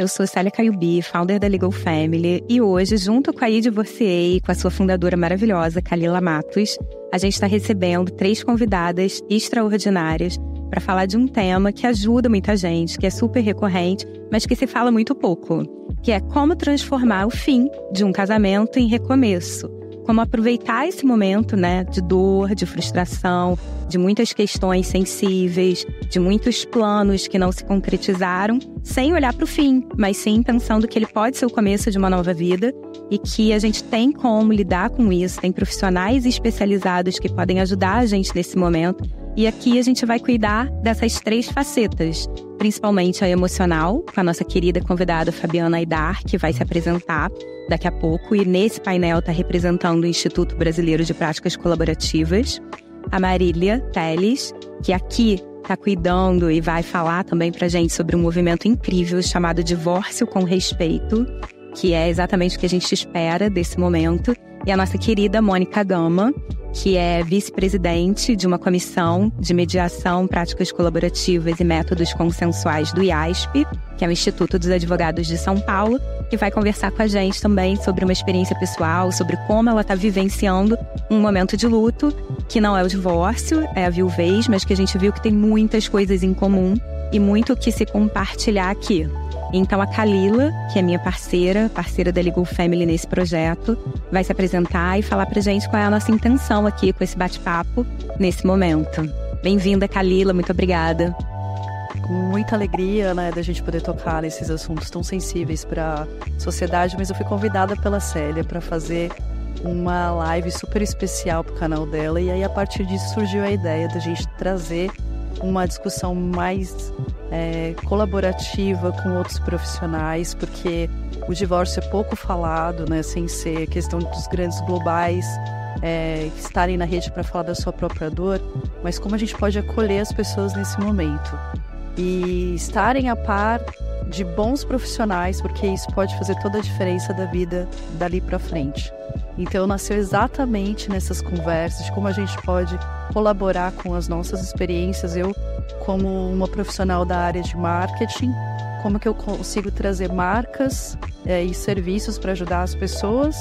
Eu sou Célia Caiubi, founder da Legal Family, e hoje, junto com a iDivorciei e com a sua fundadora maravilhosa, Kalila Matos, a gente está recebendo 3 convidadas extraordinárias para falar de um tema que ajuda muita gente, que é super recorrente, mas que se fala muito pouco, que é como transformar o fim de um casamento em recomeço. Como aproveitar esse momento, de dor, de frustração, de muitas questões sensíveis, de muitos planos que não se concretizaram, sem olhar para o fim, mas sim pensando que ele pode ser o começo de uma nova vida e que a gente tem como lidar com isso, tem profissionais especializados que podem ajudar a gente nesse momento. E aqui a gente vai cuidar dessas 3 facetas, principalmente a emocional, com a nossa querida convidada Fabiana Aidar, que vai se apresentar daqui a pouco, e nesse painel está representando o Instituto Brasileiro de Práticas Colaborativas. A Marília Teles, que aqui está cuidando e vai falar também para a gente sobre um movimento incrível chamado Divórcio com Respeito, que é exatamente o que a gente espera desse momento. E a nossa querida Mônica Gama, que é vice-presidente de uma comissão de mediação, práticas colaborativas e métodos consensuais do IASP, que é o Instituto dos Advogados de São Paulo, que vai conversar com a gente também sobre uma experiência pessoal, sobre como ela está vivenciando um momento de luto, que não é o divórcio, é a viuvez, mas que a gente viu que tem muitas coisas em comum e muito o que se compartilhar aqui. Então a Kalila, que é minha parceira da Legal Family nesse projeto, vai se apresentar e falar pra gente qual é a nossa intenção aqui com esse bate-papo nesse momento. Bem-vinda, Kalila, muito obrigada. Com muita alegria, da gente poder tocar nesses assuntos tão sensíveis para a sociedade, mas eu fui convidada pela Célia para fazer uma live super especial pro canal dela, e aí a partir disso surgiu a ideia da gente trazer uma discussão mais colaborativa com outros profissionais, porque o divórcio é pouco falado, sem ser questão dos grandes globais estarem na rede para falar da sua própria dor, mas como a gente pode acolher as pessoas nesse momento e estarem a par de bons profissionais, porque isso pode fazer toda a diferença da vida dali para frente. Então nasceu exatamente nessas conversas de como a gente pode colaborar com as nossas experiências. Eu, como uma profissional da área de marketing, como que eu consigo trazer marcas e serviços para ajudar as pessoas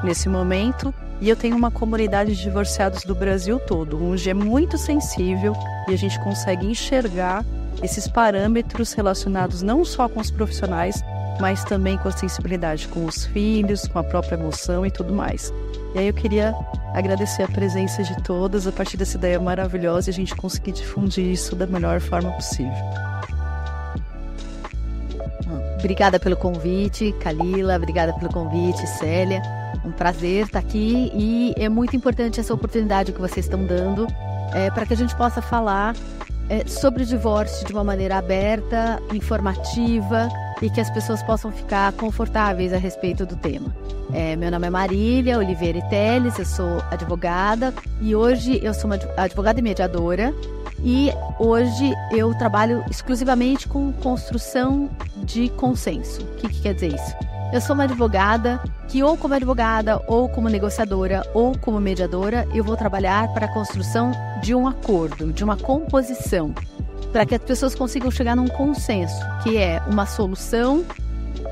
nesse momento. E eu tenho uma comunidade de divorciados do Brasil todo, onde é muito sensível e a gente consegue enxergar esses parâmetros relacionados não só com os profissionais, mas também com a sensibilidade com os filhos, com a própria emoção e tudo mais. E aí eu queria agradecer a presença de todas, a partir dessa ideia maravilhosa, e a gente conseguir difundir isso da melhor forma possível. Obrigada pelo convite, Kalila, obrigada pelo convite, Célia. Um prazer estar aqui, e é muito importante essa oportunidade que vocês estão dando para que a gente possa falar sobre o divórcio de uma maneira aberta, informativa, e que as pessoas possam ficar confortáveis a respeito do tema. Meu nome é Marília Oliveira Teles, eu sou advogada, e hoje eu sou uma advogada e mediadora, e hoje eu trabalho exclusivamente com construção de consenso. O que quer dizer isso? Eu sou uma advogada que, ou como advogada, ou como negociadora, ou como mediadora, eu vou trabalhar para a construção de um acordo, de uma composição, para que as pessoas consigam chegar num consenso, que é uma solução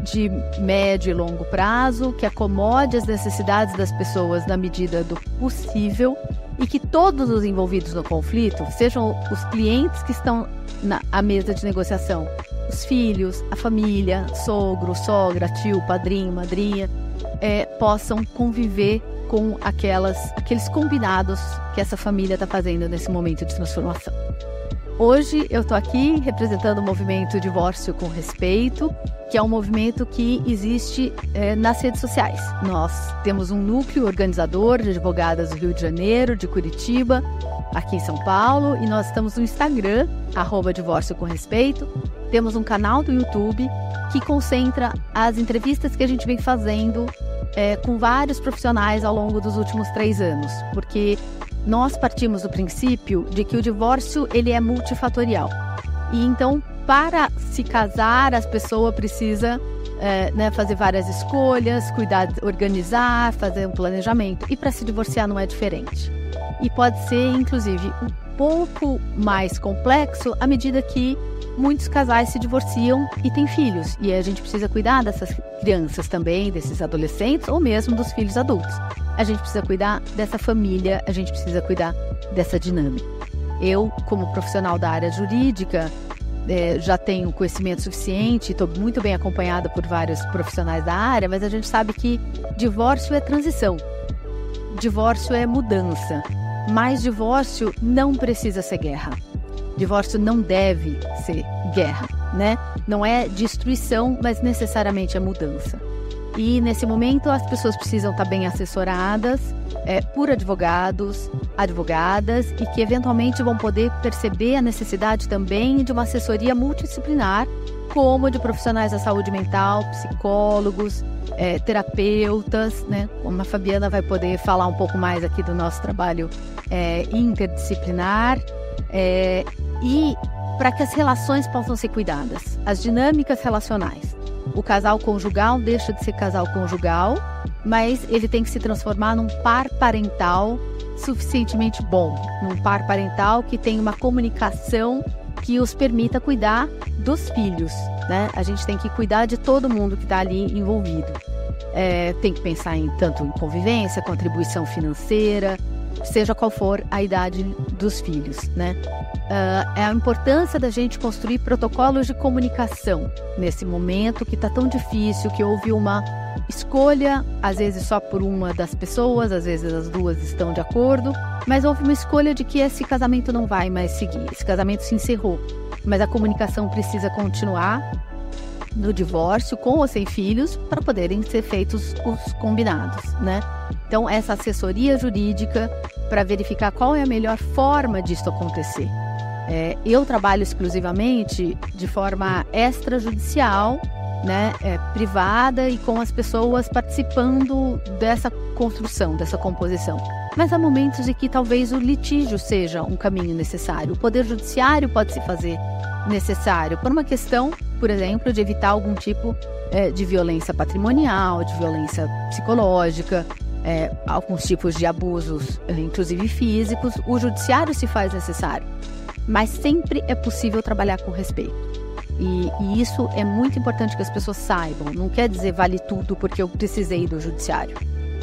de médio e longo prazo, que acomode as necessidades das pessoas na medida do possível, e que todos os envolvidos no conflito, sejam os clientes que estão à mesa de negociação, os filhos, a família, sogro, sogra, tio, padrinho, madrinha, possam conviver com aqueles combinados que essa família está fazendo nesse momento de transformação. Hoje eu estou aqui representando o movimento Divórcio com Respeito, que é um movimento que existe nas redes sociais. Nós temos um núcleo organizador de advogadas do Rio de Janeiro, de Curitiba, aqui em São Paulo, e nós estamos no Instagram, @Divórcio com Respeito. Temos um canal do YouTube que concentra as entrevistas que a gente vem fazendo com vários profissionais ao longo dos últimos 3 anos, porque nós partimos do princípio de que o divórcio ele é multifatorial. E então, para se casar, as pessoas precisam fazer várias escolhas, cuidar, organizar, fazer um planejamento. E para se divorciar não é diferente. E pode ser, inclusive, pouco mais complexo à medida que muitos casais se divorciam e têm filhos. E a gente precisa cuidar dessas crianças também, desses adolescentes ou mesmo dos filhos adultos. A gente precisa cuidar dessa família, a gente precisa cuidar dessa dinâmica. Eu, como profissional da área jurídica, já tenho conhecimento suficiente, estou muito bem acompanhada por vários profissionais da área, mas a gente sabe que divórcio é transição, divórcio é mudança, mas divórcio não precisa ser guerra. Divórcio não deve ser guerra, né? Não é destruição, mas necessariamente é mudança. E nesse momento as pessoas precisam estar bem assessoradas por advogados, advogadas, e que eventualmente vão poder perceber a necessidade também de uma assessoria multidisciplinar, como de profissionais da saúde mental, psicólogos, terapeutas, né? Como a Fabiana vai poder falar um pouco mais aqui do nosso trabalho interdisciplinar, e para que as relações possam ser cuidadas, as dinâmicas relacionais. O casal conjugal deixa de ser casal conjugal, mas ele tem que se transformar num par parental suficientemente bom, num par parental que tenha uma comunicação que os permita cuidar dos filhos, né? A gente tem que cuidar de todo mundo que está ali envolvido. Tem que pensar tanto em convivência, contribuição financeira, seja qual for a idade dos filhos, né? A importância da gente construir protocolos de comunicação nesse momento que está tão difícil, que houve uma escolha, às vezes só por uma das pessoas, às vezes as duas estão de acordo, mas houve uma escolha de que esse casamento não vai mais seguir, esse casamento se encerrou, mas a comunicação precisa continuar no divórcio, com ou sem filhos, para poderem ser feitos os combinados, né? Então, essa assessoria jurídica para verificar qual é a melhor forma disso acontecer. Eu trabalho exclusivamente de forma extrajudicial, né, privada, e com as pessoas participando dessa construção, dessa composição. Mas há momentos em que talvez o litígio seja um caminho necessário. O poder judiciário pode se fazer necessário por uma questão, por exemplo, de evitar algum tipo de violência patrimonial, de violência psicológica, alguns tipos de abusos, inclusive físicos. O judiciário se faz necessário, mas sempre é possível trabalhar com respeito. E isso é muito importante que as pessoas saibam. Não quer dizer vale tudo porque eu precisei do judiciário,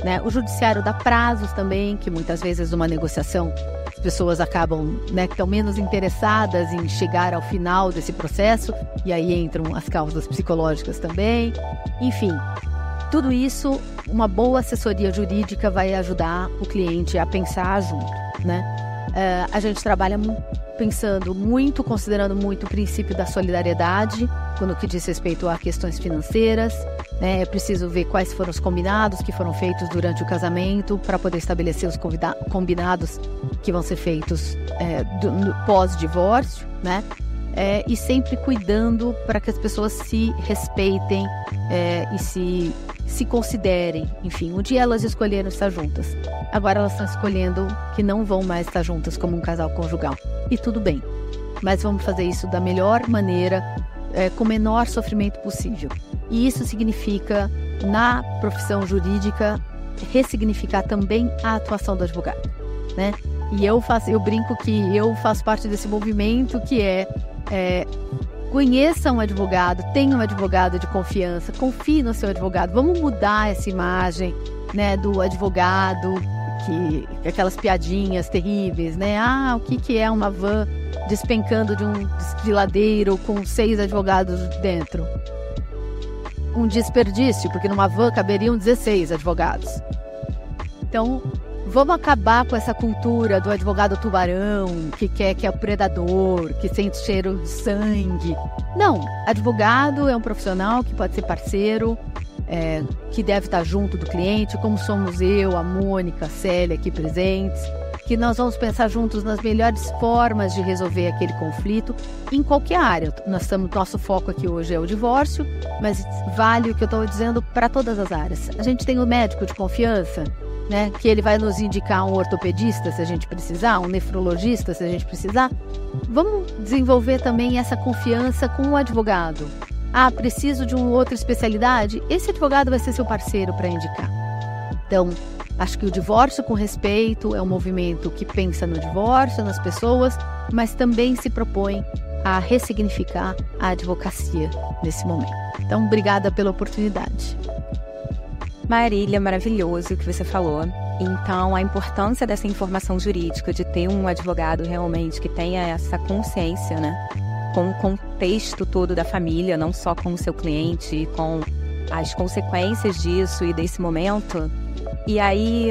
né? O judiciário dá prazos também, que muitas vezes numa negociação as pessoas acabam, né, que estão menos interessadas em chegar ao final desse processo, e aí entram as causas psicológicas também. Enfim, tudo isso, uma boa assessoria jurídica vai ajudar o cliente a pensar junto, né? A gente trabalha pensando muito, considerando muito o princípio da solidariedade, quando que diz respeito a questões financeiras, né? É preciso ver quais foram os combinados que foram feitos durante o casamento para poder estabelecer os combinados que vão ser feitos pós-divórcio, né? E sempre cuidando para que as pessoas se respeitem e se considerem. Enfim, um dia elas escolheram estar juntas, agora elas estão escolhendo que não vão mais estar juntas como um casal conjugal. E tudo bem, mas vamos fazer isso da melhor maneira, com o menor sofrimento possível. E isso significa, na profissão jurídica, ressignificar também a atuação do advogado, né? E eu brinco que eu faço parte desse movimento que conheça um advogado, tenha um advogado de confiança, confie no seu advogado. Vamos mudar essa imagem, né, do advogado, aquelas piadinhas terríveis, né? O que é uma van despencando de um desfiladeiro com 6 advogados dentro? Um desperdício, porque numa van caberiam 16 advogados. Então, vamos acabar com essa cultura do advogado tubarão, que é o predador, que sente cheiro de sangue. Não, advogado é um profissional que pode ser parceiro, que deve estar junto do cliente, como somos eu, a Mônica, a Célia aqui presentes, que nós vamos pensar juntos nas melhores formas de resolver aquele conflito em qualquer área. Nosso foco aqui hoje é o divórcio, mas vale o que eu estou dizendo para todas as áreas. A gente tem o médico de confiança, né, que ele vai nos indicar um ortopedista se a gente precisar, um nefrologista se a gente precisar. Vamos desenvolver também essa confiança com o advogado. Preciso de uma outra especialidade? Esse advogado vai ser seu parceiro para indicar. Então, Acho que o Divórcio com Respeito é um movimento que pensa no divórcio, nas pessoas, mas também se propõe a ressignificar a advocacia nesse momento. Então, obrigada pela oportunidade. Marília, maravilhoso o que você falou. Então, a importância dessa informação jurídica, de ter um advogado realmente que tenha essa consciência, né? Com o contexto todo da família, não só com o seu cliente, com as consequências disso e desse momento. E aí,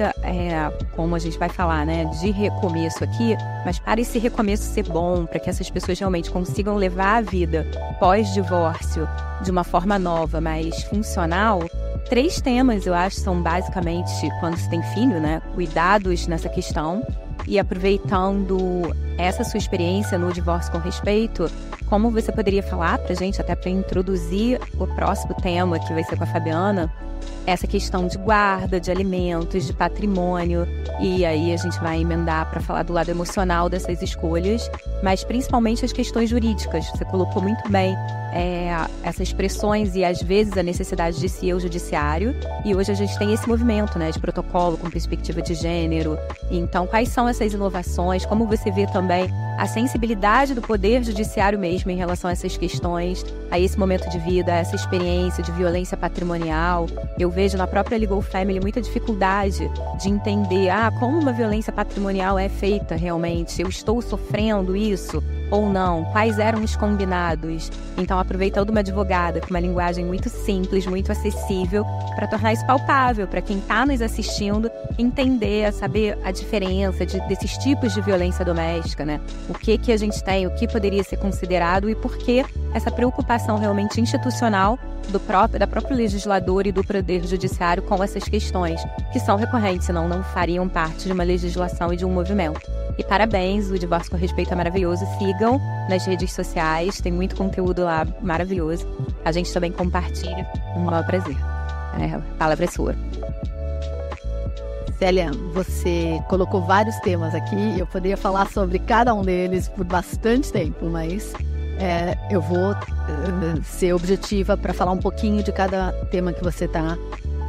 como a gente vai falar, né, de recomeço aqui, mas para esse recomeço ser bom, para que essas pessoas realmente consigam levar a vida pós-divórcio de uma forma nova, mais funcional, 3 temas, eu acho, são basicamente, quando se tem filho, né, cuidados nessa questão. E aproveitando essa sua experiência no Divórcio com Respeito, como você poderia falar para a gente, até para introduzir o próximo tema, que vai ser com a Fabiana, essa questão de guarda, de alimentos, de patrimônio, e aí a gente vai emendar para falar do lado emocional dessas escolhas, mas principalmente as questões jurídicas. Você colocou muito bem essas expressões e às vezes a necessidade de se ir ao judiciário, e hoje a gente tem esse movimento, né, de protocolo com perspectiva de gênero. Então, quais são essas inovações? Como você vê também a sensibilidade do poder judiciário mesmo em relação a essas questões, a esse momento de vida, a essa experiência de violência patrimonial? Eu vejo na própria Legal Family muita dificuldade de entender como uma violência patrimonial é feita realmente. Eu estou sofrendo isso ou não? Quais eram os combinados? Então, aproveitando uma advogada com uma linguagem muito simples, muito acessível, para tornar isso palpável, para quem está nos assistindo entender, saber a diferença desses tipos de violência doméstica, né? O que a gente tem, o que poderia ser considerado e por que essa preocupação realmente institucional da própria legislador e do poder judiciário com essas questões, que são recorrentes, senão não fariam parte de uma legislação e de um movimento. E parabéns, o Divórcio com Respeito é maravilhoso. Sigam nas redes sociais, tem muito conteúdo lá maravilhoso. A gente também compartilha. Um maior prazer. A palavra é sua. Célia, você colocou vários temas aqui. Eu poderia falar sobre cada um deles por bastante tempo, mas eu vou ser objetiva para falar um pouquinho de cada tema que você está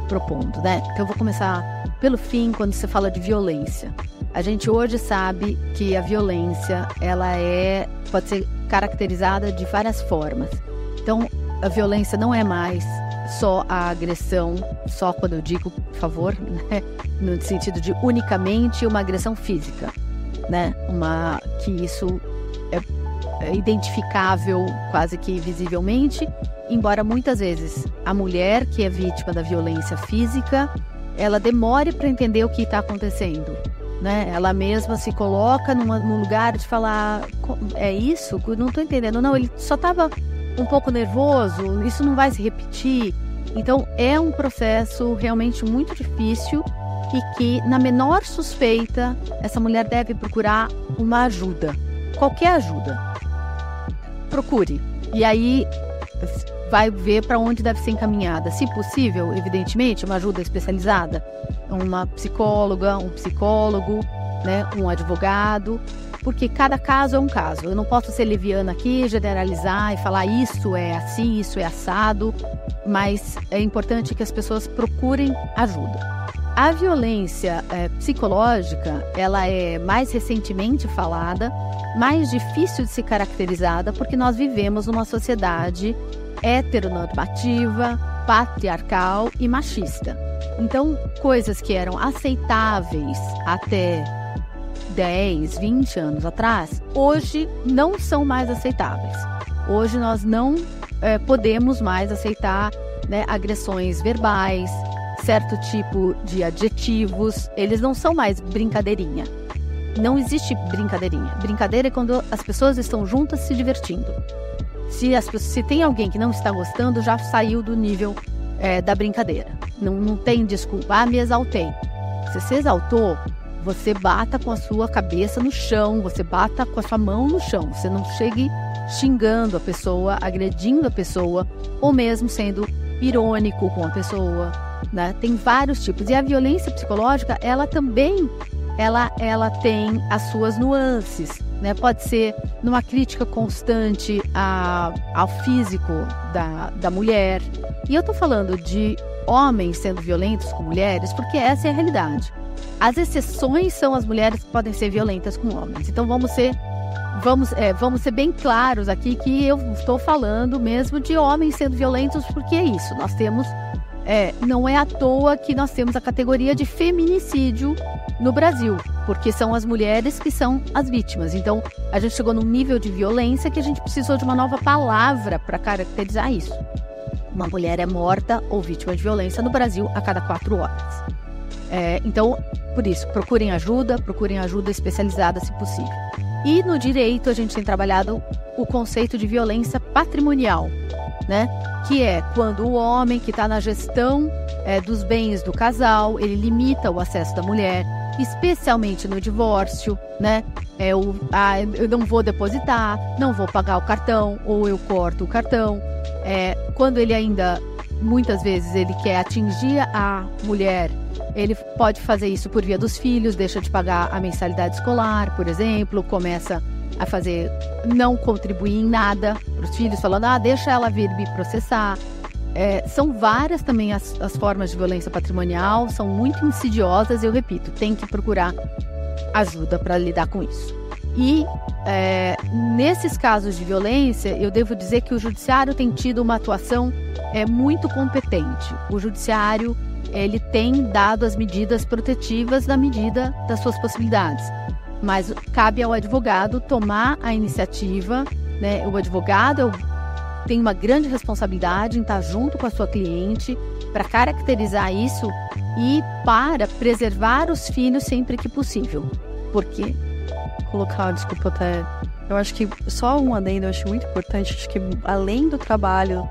propondo, né? Então eu vou começar pelo fim, quando você fala de violência. A gente hoje sabe que a violência, pode ser caracterizada de várias formas. Então, a violência não é mais só a agressão, só quando eu digo, por favor, né? No sentido de unicamente uma agressão física, né? Que isso é identificável quase que visivelmente, embora muitas vezes a mulher que é vítima da violência física, ela demore para entender o que está acontecendo, né? Ela mesma se coloca num lugar de falar, é isso? Não estou entendendo. Não, ele só estava um pouco nervoso, isso não vai se repetir. Então, é um processo realmente muito difícil e que, na menor suspeita, essa mulher deve procurar uma ajuda. Qualquer ajuda. Procure. E aí, vai ver para onde deve ser encaminhada. Se possível, evidentemente, uma ajuda especializada. Uma psicóloga, um psicólogo, né, um advogado, porque cada caso é um caso. Eu não posso ser leviana aqui, generalizar e falar isso é assim, isso é assado, mas é importante que as pessoas procurem ajuda. A violência psicológica, ela é mais recentemente falada, mais difícil de ser caracterizada, porque nós vivemos numa sociedade heteronormativa, patriarcal e machista. Então, coisas que eram aceitáveis até 10, 20 anos atrás, hoje não são mais aceitáveis. Hoje nós não podemos mais aceitar, né, agressões verbais, certo tipo de adjetivos, eles não são mais brincadeirinha. Não existe brincadeirinha. Brincadeira é quando as pessoas estão juntas se divertindo. Se tem alguém que não está gostando, já saiu do nível da brincadeira. Não tem desculpa, me exaltei. Se você exaltou, você bata com a sua cabeça no chão, você bata com a sua mão no chão. Você não chegue xingando a pessoa, agredindo a pessoa, ou mesmo sendo irônico com a pessoa, né? Tem vários tipos. E a violência psicológica, ela também ela tem as suas nuances, né? Pode ser numa crítica constante ao físico da mulher. E eu tô falando de homens sendo violentos com mulheres, porque essa é a realidade. As exceções são as mulheres que podem ser violentas com homens. Então vamos ser bem claros aqui que eu estou falando mesmo de homens sendo violentos, porque é isso. Nós temos, não é à toa que nós temos a categoria de feminicídio no Brasil, porque são as mulheres que são as vítimas. Então a gente chegou num nível de violência que a gente precisou de uma nova palavra para caracterizar isso. Uma mulher é morta ou vítima de violência no Brasil a cada 4 horas. Então, por isso, procurem ajuda especializada se possível. E no direito a gente tem trabalhado o conceito de violência patrimonial, né? Que é quando o homem que está na gestão dos bens do casal, ele limita o acesso da mulher, especialmente no divórcio, né? Eu não vou depositar, não vou pagar o cartão, ou eu corto o cartão. Quando ele ainda, muitas vezes, ele quer atingir a mulher, ele pode fazer isso por via dos filhos, deixa de pagar a mensalidade escolar, por exemplo, começa a não contribuir em nada para os filhos, falando, deixa ela vir me processar. São várias também as formas de violência patrimonial, são muito insidiosas, eu repito, tem que procurar ajuda para lidar com isso. E nesses casos de violência, eu devo dizer que o judiciário tem tido uma atuação muito competente. O judiciário ele tem dado as medidas protetivas na medida das suas possibilidades. Mas cabe ao advogado tomar a iniciativa, né? O advogado tem uma grande responsabilidade em estar junto com a sua cliente para caracterizar isso e para preservar os filhos sempre que possível. Porque desculpa até... Eu acho que só um adendo, eu acho muito importante, acho que além do trabalho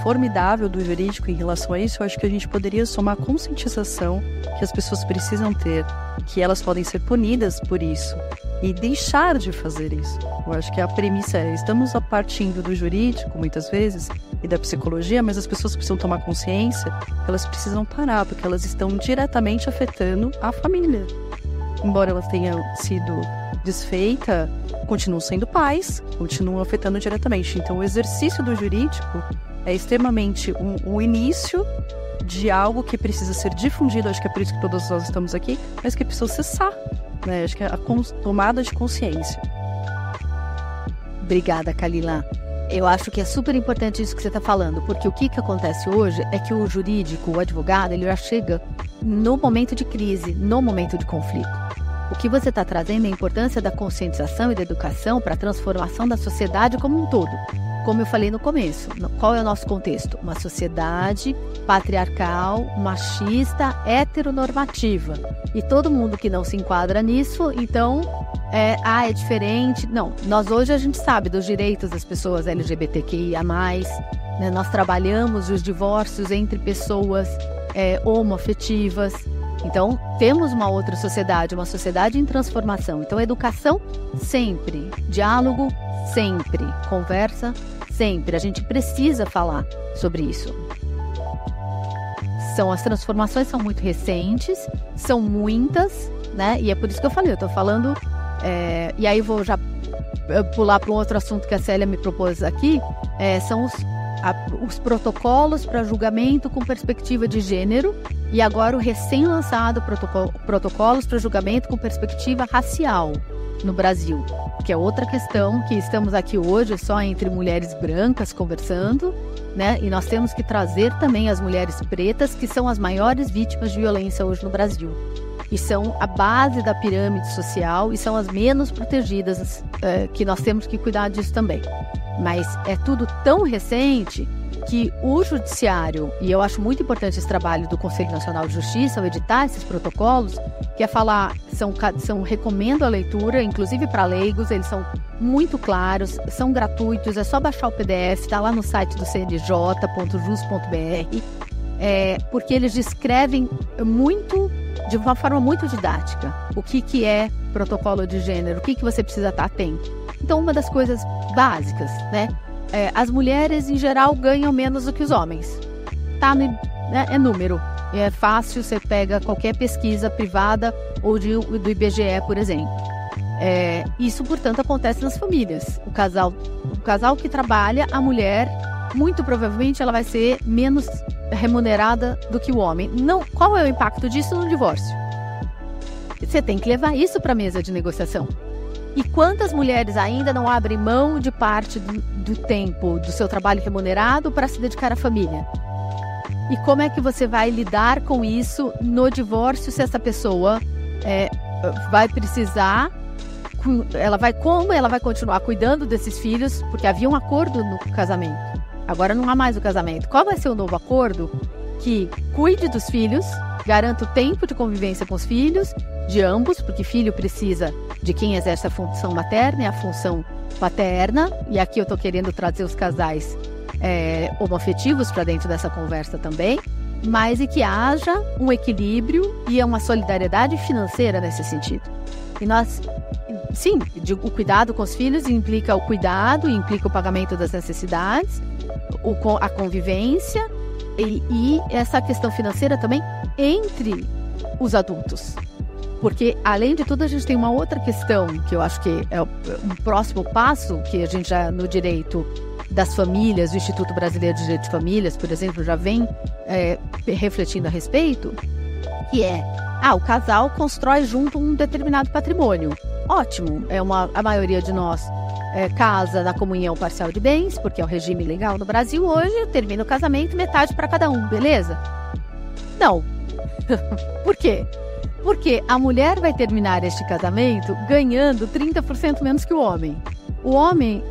formidável do jurídico em relação a isso, eu acho que a gente poderia somar a conscientização que as pessoas precisam ter, que elas podem ser punidas por isso e deixar de fazer isso. Eu acho que a premissa estamos partindo do jurídico, muitas vezes, e da psicologia, mas as pessoas precisam tomar consciência que elas precisam parar, porque elas estão diretamente afetando a família. Embora elas tenham sido desfeitas, continuam sendo pais, continuam afetando diretamente. Então, o exercício do jurídico é extremamente um início de algo que precisa ser difundido, acho que é por isso que todos nós estamos aqui, mas que precisa cessar, né? Acho que é a tomada de consciência. Obrigada, Kalila. Eu acho que é super importante isso que você está falando, porque o que acontece hoje é que o jurídico, o advogado, ele já chega no momento de crise, no momento de conflito. O que você está trazendo é a importância da conscientização e da educação para a transformação da sociedade como um todo. Como eu falei no começo, qual é o nosso contexto? Uma sociedade patriarcal, machista, heteronormativa. E todo mundo que não se enquadra nisso, então, é diferente. Não, hoje a gente sabe dos direitos das pessoas LGBTQIA+, né? Nós trabalhamos os divórcios entre pessoas homoafetivas. Então, temos uma outra sociedade, uma sociedade em transformação. Então, educação sempre, diálogo sempre, conversa sempre. A gente precisa falar sobre isso. As transformações são muito recentes, são muitas, né? E é por isso que eu falei, eu estou falando... e aí vou já pular para um outro assunto que a Célia me propôs aqui, são os protocolos para julgamento com perspectiva de gênero e agora o recém-lançado protocolos para julgamento com perspectiva racial no Brasil, que é outra questão que estamos aqui hoje só entre mulheres brancas conversando, né? E nós temos que trazer também as mulheres pretas, que são as maiores vítimas de violência hoje no Brasil. E são a base da pirâmide social e são as menos protegidas, que nós temos que cuidar disso também. Mas é tudo tão recente que o judiciário, e eu acho muito importante esse trabalho do Conselho Nacional de Justiça, ao editar esses protocolos, que é falar, recomendo a leitura, inclusive para leigos, eles são muito claros, são gratuitos, é só baixar o PDF, está lá no site do cnj.jus.br, porque eles descrevem de uma forma muito didática, o que é protocolo de gênero, o que você precisa estar atento. Então, uma das coisas básicas, né? As mulheres, em geral, ganham menos do que os homens. É número. É fácil, você pega qualquer pesquisa privada ou do IBGE, por exemplo. Isso, portanto, acontece nas famílias. O casal que trabalha, a mulher muito provavelmente ela vai ser menos remunerada do que o homem. Não, qual é o impacto disso no divórcio? Você tem que levar isso para a mesa de negociação. E quantas mulheres ainda não abrem mão de parte do tempo do seu trabalho remunerado para se dedicar à família? E como é que você vai lidar com isso no divórcio se essa pessoa vai precisar, como ela vai continuar cuidando desses filhos, porque havia um acordo no casamento. Agora não há mais o casamento. Qual vai ser o novo acordo? Que cuide dos filhos, garanta o tempo de convivência com os filhos, de ambos, porque filho precisa de quem exerce a função materna e a função paterna. E aqui eu estou querendo trazer os casais homoafetivos para dentro dessa conversa também, mas e que haja um equilíbrio e uma solidariedade financeira nesse sentido. E nós, sim, o cuidado com os filhos implica o cuidado, implica o pagamento das necessidades, a convivência e essa questão financeira também entre os adultos. Porque, além de tudo, a gente tem uma outra questão que eu acho que é um próximo passo, que a gente já no direito das famílias, o Instituto Brasileiro de Direito de Famílias, por exemplo, já vem refletindo a respeito, que o casal constrói junto um determinado patrimônio. Ótimo, a maioria de nós casa na comunhão parcial de bens, porque é o regime legal no Brasil hoje, termina o casamento, metade para cada um, beleza? Não. Por quê? Porque a mulher vai terminar este casamento ganhando 30% menos que o homem. O homem,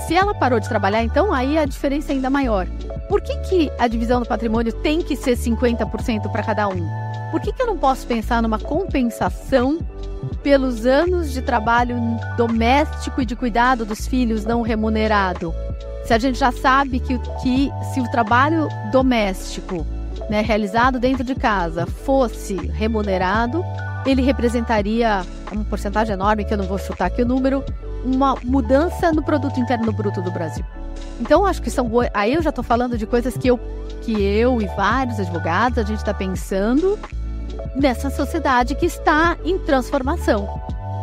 se ela parou de trabalhar, então aí a diferença é ainda maior. Por que a divisão do patrimônio tem que ser 50% para cada um? Por que eu não posso pensar numa compensação pelos anos de trabalho doméstico e de cuidado dos filhos não remunerado? Se a gente já sabe que se o trabalho doméstico, realizado dentro de casa fosse remunerado, ele representaria uma porcentagem enorme, que eu não vou chutar aqui o número, uma mudança no produto interno bruto do Brasil. Então, acho que aí eu já estou falando de coisas que eu e vários advogados, a gente está pensando nessa sociedade que está em transformação,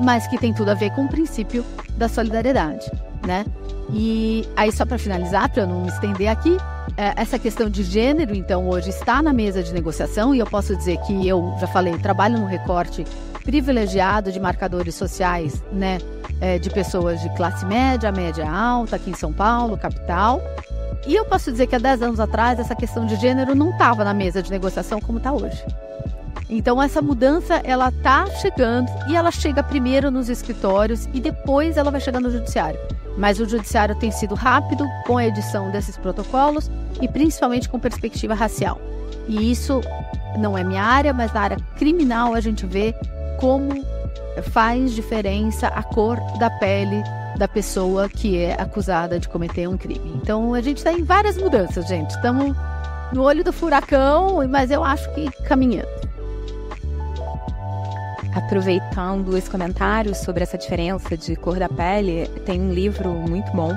mas que tem tudo a ver com o princípio da solidariedade, né? E aí, só para finalizar, para eu não me estender aqui, essa questão de gênero, então, hoje está na mesa de negociação, e eu posso dizer que eu já falei, trabalho num recorte privilegiado de marcadores sociais, né, de pessoas de classe média, média alta, aqui em São Paulo, capital. E eu posso dizer que há 10 anos atrás, essa questão de gênero não estava na mesa de negociação como está hoje. Então, essa mudança, ela está chegando, e ela chega primeiro nos escritórios e depois ela vai chegar no judiciário. Mas o judiciário tem sido rápido com a edição desses protocolos e principalmente com perspectiva racial. E isso não é minha área, mas na área criminal a gente vê como faz diferença a cor da pele da pessoa que é acusada de cometer um crime. Então, a gente está em várias mudanças, gente. Estamos no olho do furacão, mas eu acho que caminhando. Aproveitando esse comentário sobre essa diferença de cor da pele, tem um livro muito bom,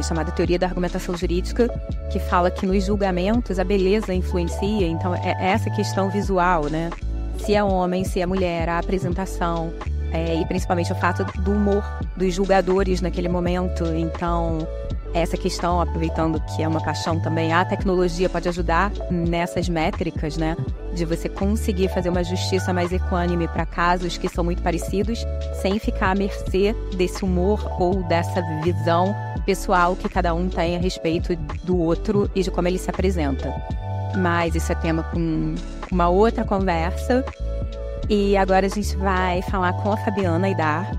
chamado Teoria da Argumentação Jurídica, que fala que nos julgamentos a beleza influencia. Então, é essa questão visual, né? Se é homem, se é mulher, a apresentação, e principalmente o fato do humor dos julgadores naquele momento. Então, essa questão, aproveitando que é uma paixão também, a tecnologia pode ajudar nessas métricas, né? De você conseguir fazer uma justiça mais equânime para casos que são muito parecidos, sem ficar à mercê desse humor ou dessa visão pessoal que cada um tem a respeito do outro e de como ele se apresenta. Mas isso é tema com uma outra conversa. E agora a gente vai falar com a Fabiana Aidar.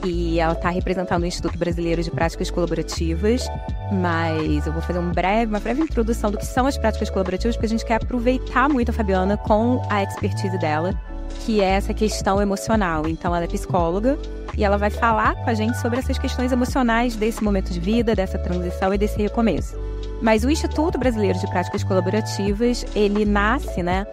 E ela está representando o Instituto Brasileiro de Práticas Colaborativas, mas eu vou fazer uma breve introdução do que são as práticas colaborativas, porque a gente quer aproveitar muito a Fabiana com a expertise dela, que é essa questão emocional. Então, ela é psicóloga e ela vai falar com a gente sobre essas questões emocionais desse momento de vida, dessa transição e desse recomeço. Mas o Instituto Brasileiro de Práticas Colaborativas, ele nasce, né,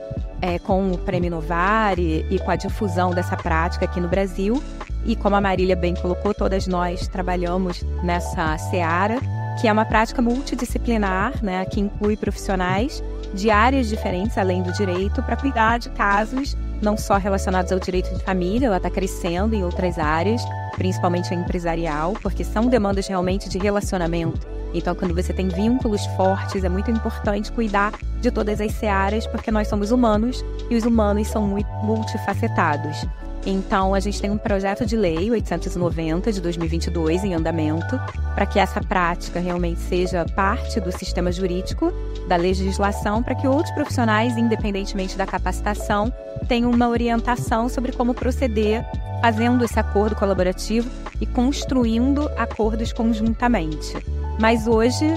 com o Prêmio Novare e com a difusão dessa prática aqui no Brasil. E como a Marília bem colocou, todas nós trabalhamos nessa seara, que é uma prática multidisciplinar, né, que inclui profissionais de áreas diferentes, além do direito, para cuidar de casos não só relacionados ao direito de família, ela está crescendo em outras áreas, principalmente a empresarial, porque são demandas realmente de relacionamento Então, quando você tem vínculos fortes, é muito importante cuidar de todas as searas, porque nós somos humanos e os humanos são muito multifacetados. Então, a gente tem um projeto de lei 890 de 2022 em andamento para que essa prática realmente seja parte do sistema jurídico, da legislação, para que outros profissionais, independentemente da capacitação, tenham uma orientação sobre como proceder fazendo esse acordo colaborativo e construindo acordos conjuntamente. Mas hoje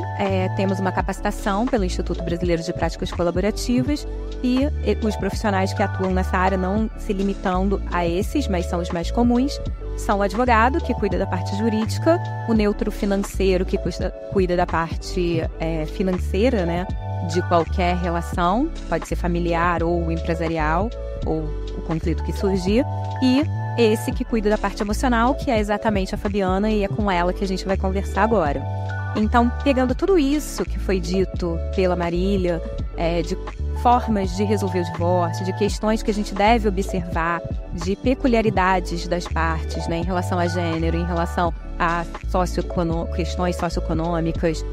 temos uma capacitação pelo Instituto Brasileiro de Práticas Colaborativas e os profissionais que atuam nessa área, não se limitando a esses, mas são os mais comuns, são o advogado, que cuida da parte jurídica, o neutro financeiro, que cuida da parte financeira, né, de qualquer relação, pode ser familiar ou empresarial, ou o conflito que surgir, e esse que cuida da parte emocional, que é exatamente a Fabiana, e é com ela que a gente vai conversar agora. Então, pegando tudo isso que foi dito pela Marília, de formas de resolver o divórcio, de questões que a gente deve observar, de peculiaridades das partes, né, em relação a gênero, em relação a questões socioeconômicas,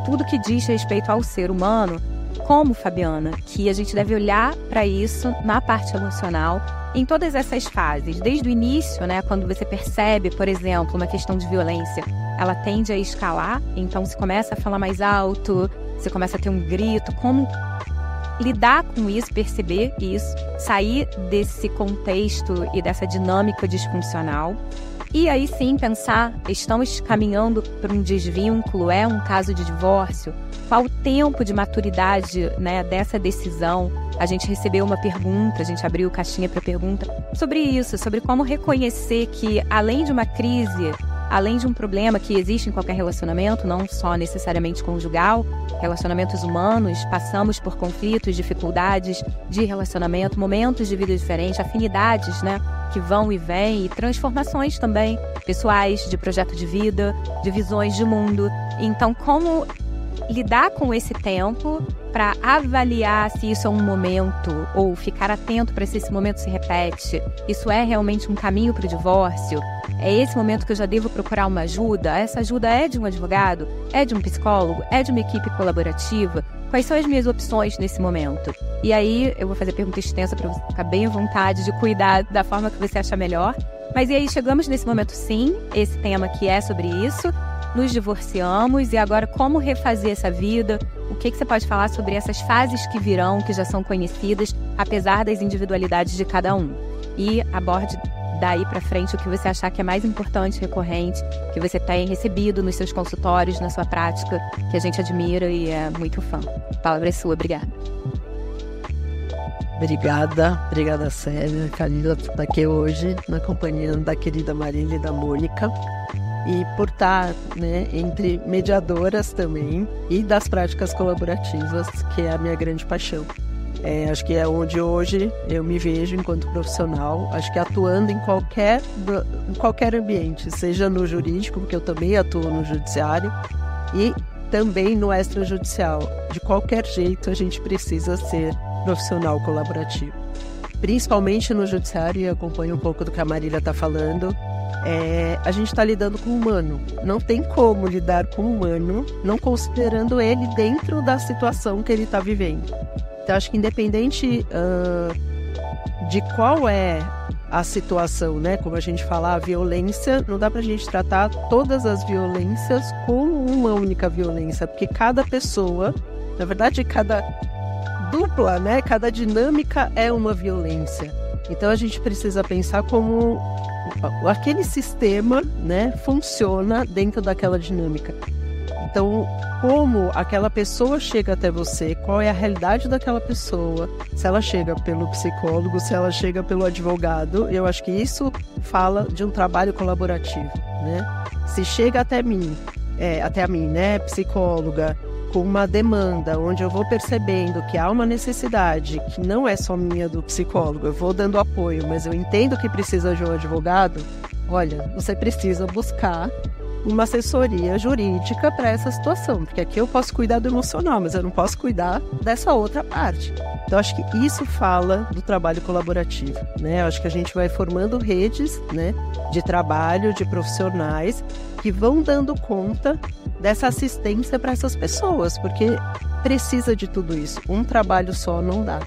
tudo que diz respeito ao ser humano, como, Fabiana, que a gente deve olhar para isso na parte emocional, em todas essas fases, desde o início, né, quando você percebe, por exemplo, uma questão de violência, ela tende a escalar, então você começa a falar mais alto, você começa a ter um grito, como lidar com isso, perceber isso, sair desse contexto e dessa dinâmica disfuncional. E aí sim pensar, estamos caminhando para um desvínculo, é um caso de divórcio? Qual o tempo de maturidade, né, dessa decisão? A gente recebeu uma pergunta, a gente abriu caixinha para pergunta sobre isso, sobre como reconhecer que além de uma crise, além de um problema que existe em qualquer relacionamento, não só necessariamente conjugal, relacionamentos humanos, passamos por conflitos, dificuldades de relacionamento, momentos de vida diferentes, afinidades, né, que vão e vêm, e transformações também pessoais, de projeto de vida, de visões de mundo. Então, como lidar com esse tempo para avaliar se isso é um momento, ou ficar atento para se esse momento se repete, isso é realmente um caminho para o divórcio? É esse momento que eu já devo procurar uma ajuda? Essa ajuda é de um advogado? É de um psicólogo? É de uma equipe colaborativa? Quais são as minhas opções nesse momento? E aí eu vou fazer pergunta extensa para você ficar bem à vontade de cuidar da forma que você achar melhor. Mas e aí chegamos nesse momento sim, esse tema que é sobre isso, nos divorciamos e agora como refazer essa vida? O que você pode falar sobre essas fases que virão, que já são conhecidas, apesar das individualidades de cada um? E aborde daí para frente o que você achar que é mais importante, recorrente, que você tem recebido nos seus consultórios, na sua prática, que a gente admira e é muito fã. A palavra é sua, obrigada. Obrigada Célia, Kalila, por estar aqui hoje, na companhia da querida Marília e da Mônica, e por estar, né, entre mediadoras também, e das práticas colaborativas, que é a minha grande paixão. Acho que é onde hoje eu me vejo enquanto profissional, acho que atuando em qualquer ambiente, seja no jurídico, porque eu também atuo no judiciário, e também no extrajudicial. De qualquer jeito, a gente precisa ser profissional colaborativo. Principalmente no judiciário, e acompanho um pouco do que a Marília está falando, a gente está lidando com o humano. Não tem como lidar com o humano não considerando ele dentro da situação que ele está vivendo. Então, acho que independente de qual é a situação, né? Como a gente fala, a violência, não dá pra gente tratar todas as violências como uma única violência, porque cada pessoa, na verdade, cada dupla, né? Cada dinâmica é uma violência. Então, a gente precisa pensar como aquele sistema, né, funciona dentro daquela dinâmica. Então, como aquela pessoa chega até você, qual é a realidade daquela pessoa, se ela chega pelo psicólogo, se ela chega pelo advogado, eu acho que isso fala de um trabalho colaborativo, né? Se chega até mim, né, psicóloga, com uma demanda, onde eu vou percebendo que há uma necessidade, que não é só minha do psicólogo, eu vou dando apoio, mas eu entendo que precisa de um advogado, olha, você precisa buscar uma assessoria jurídica para essa situação, porque aqui eu posso cuidar do emocional, mas eu não posso cuidar dessa outra parte. Então, acho que isso fala do trabalho colaborativo, né? Eu acho que a gente vai formando redes, né, de trabalho, de profissionais que vão dando conta dessa assistência para essas pessoas, porque precisa de tudo isso. Um trabalho só não dá.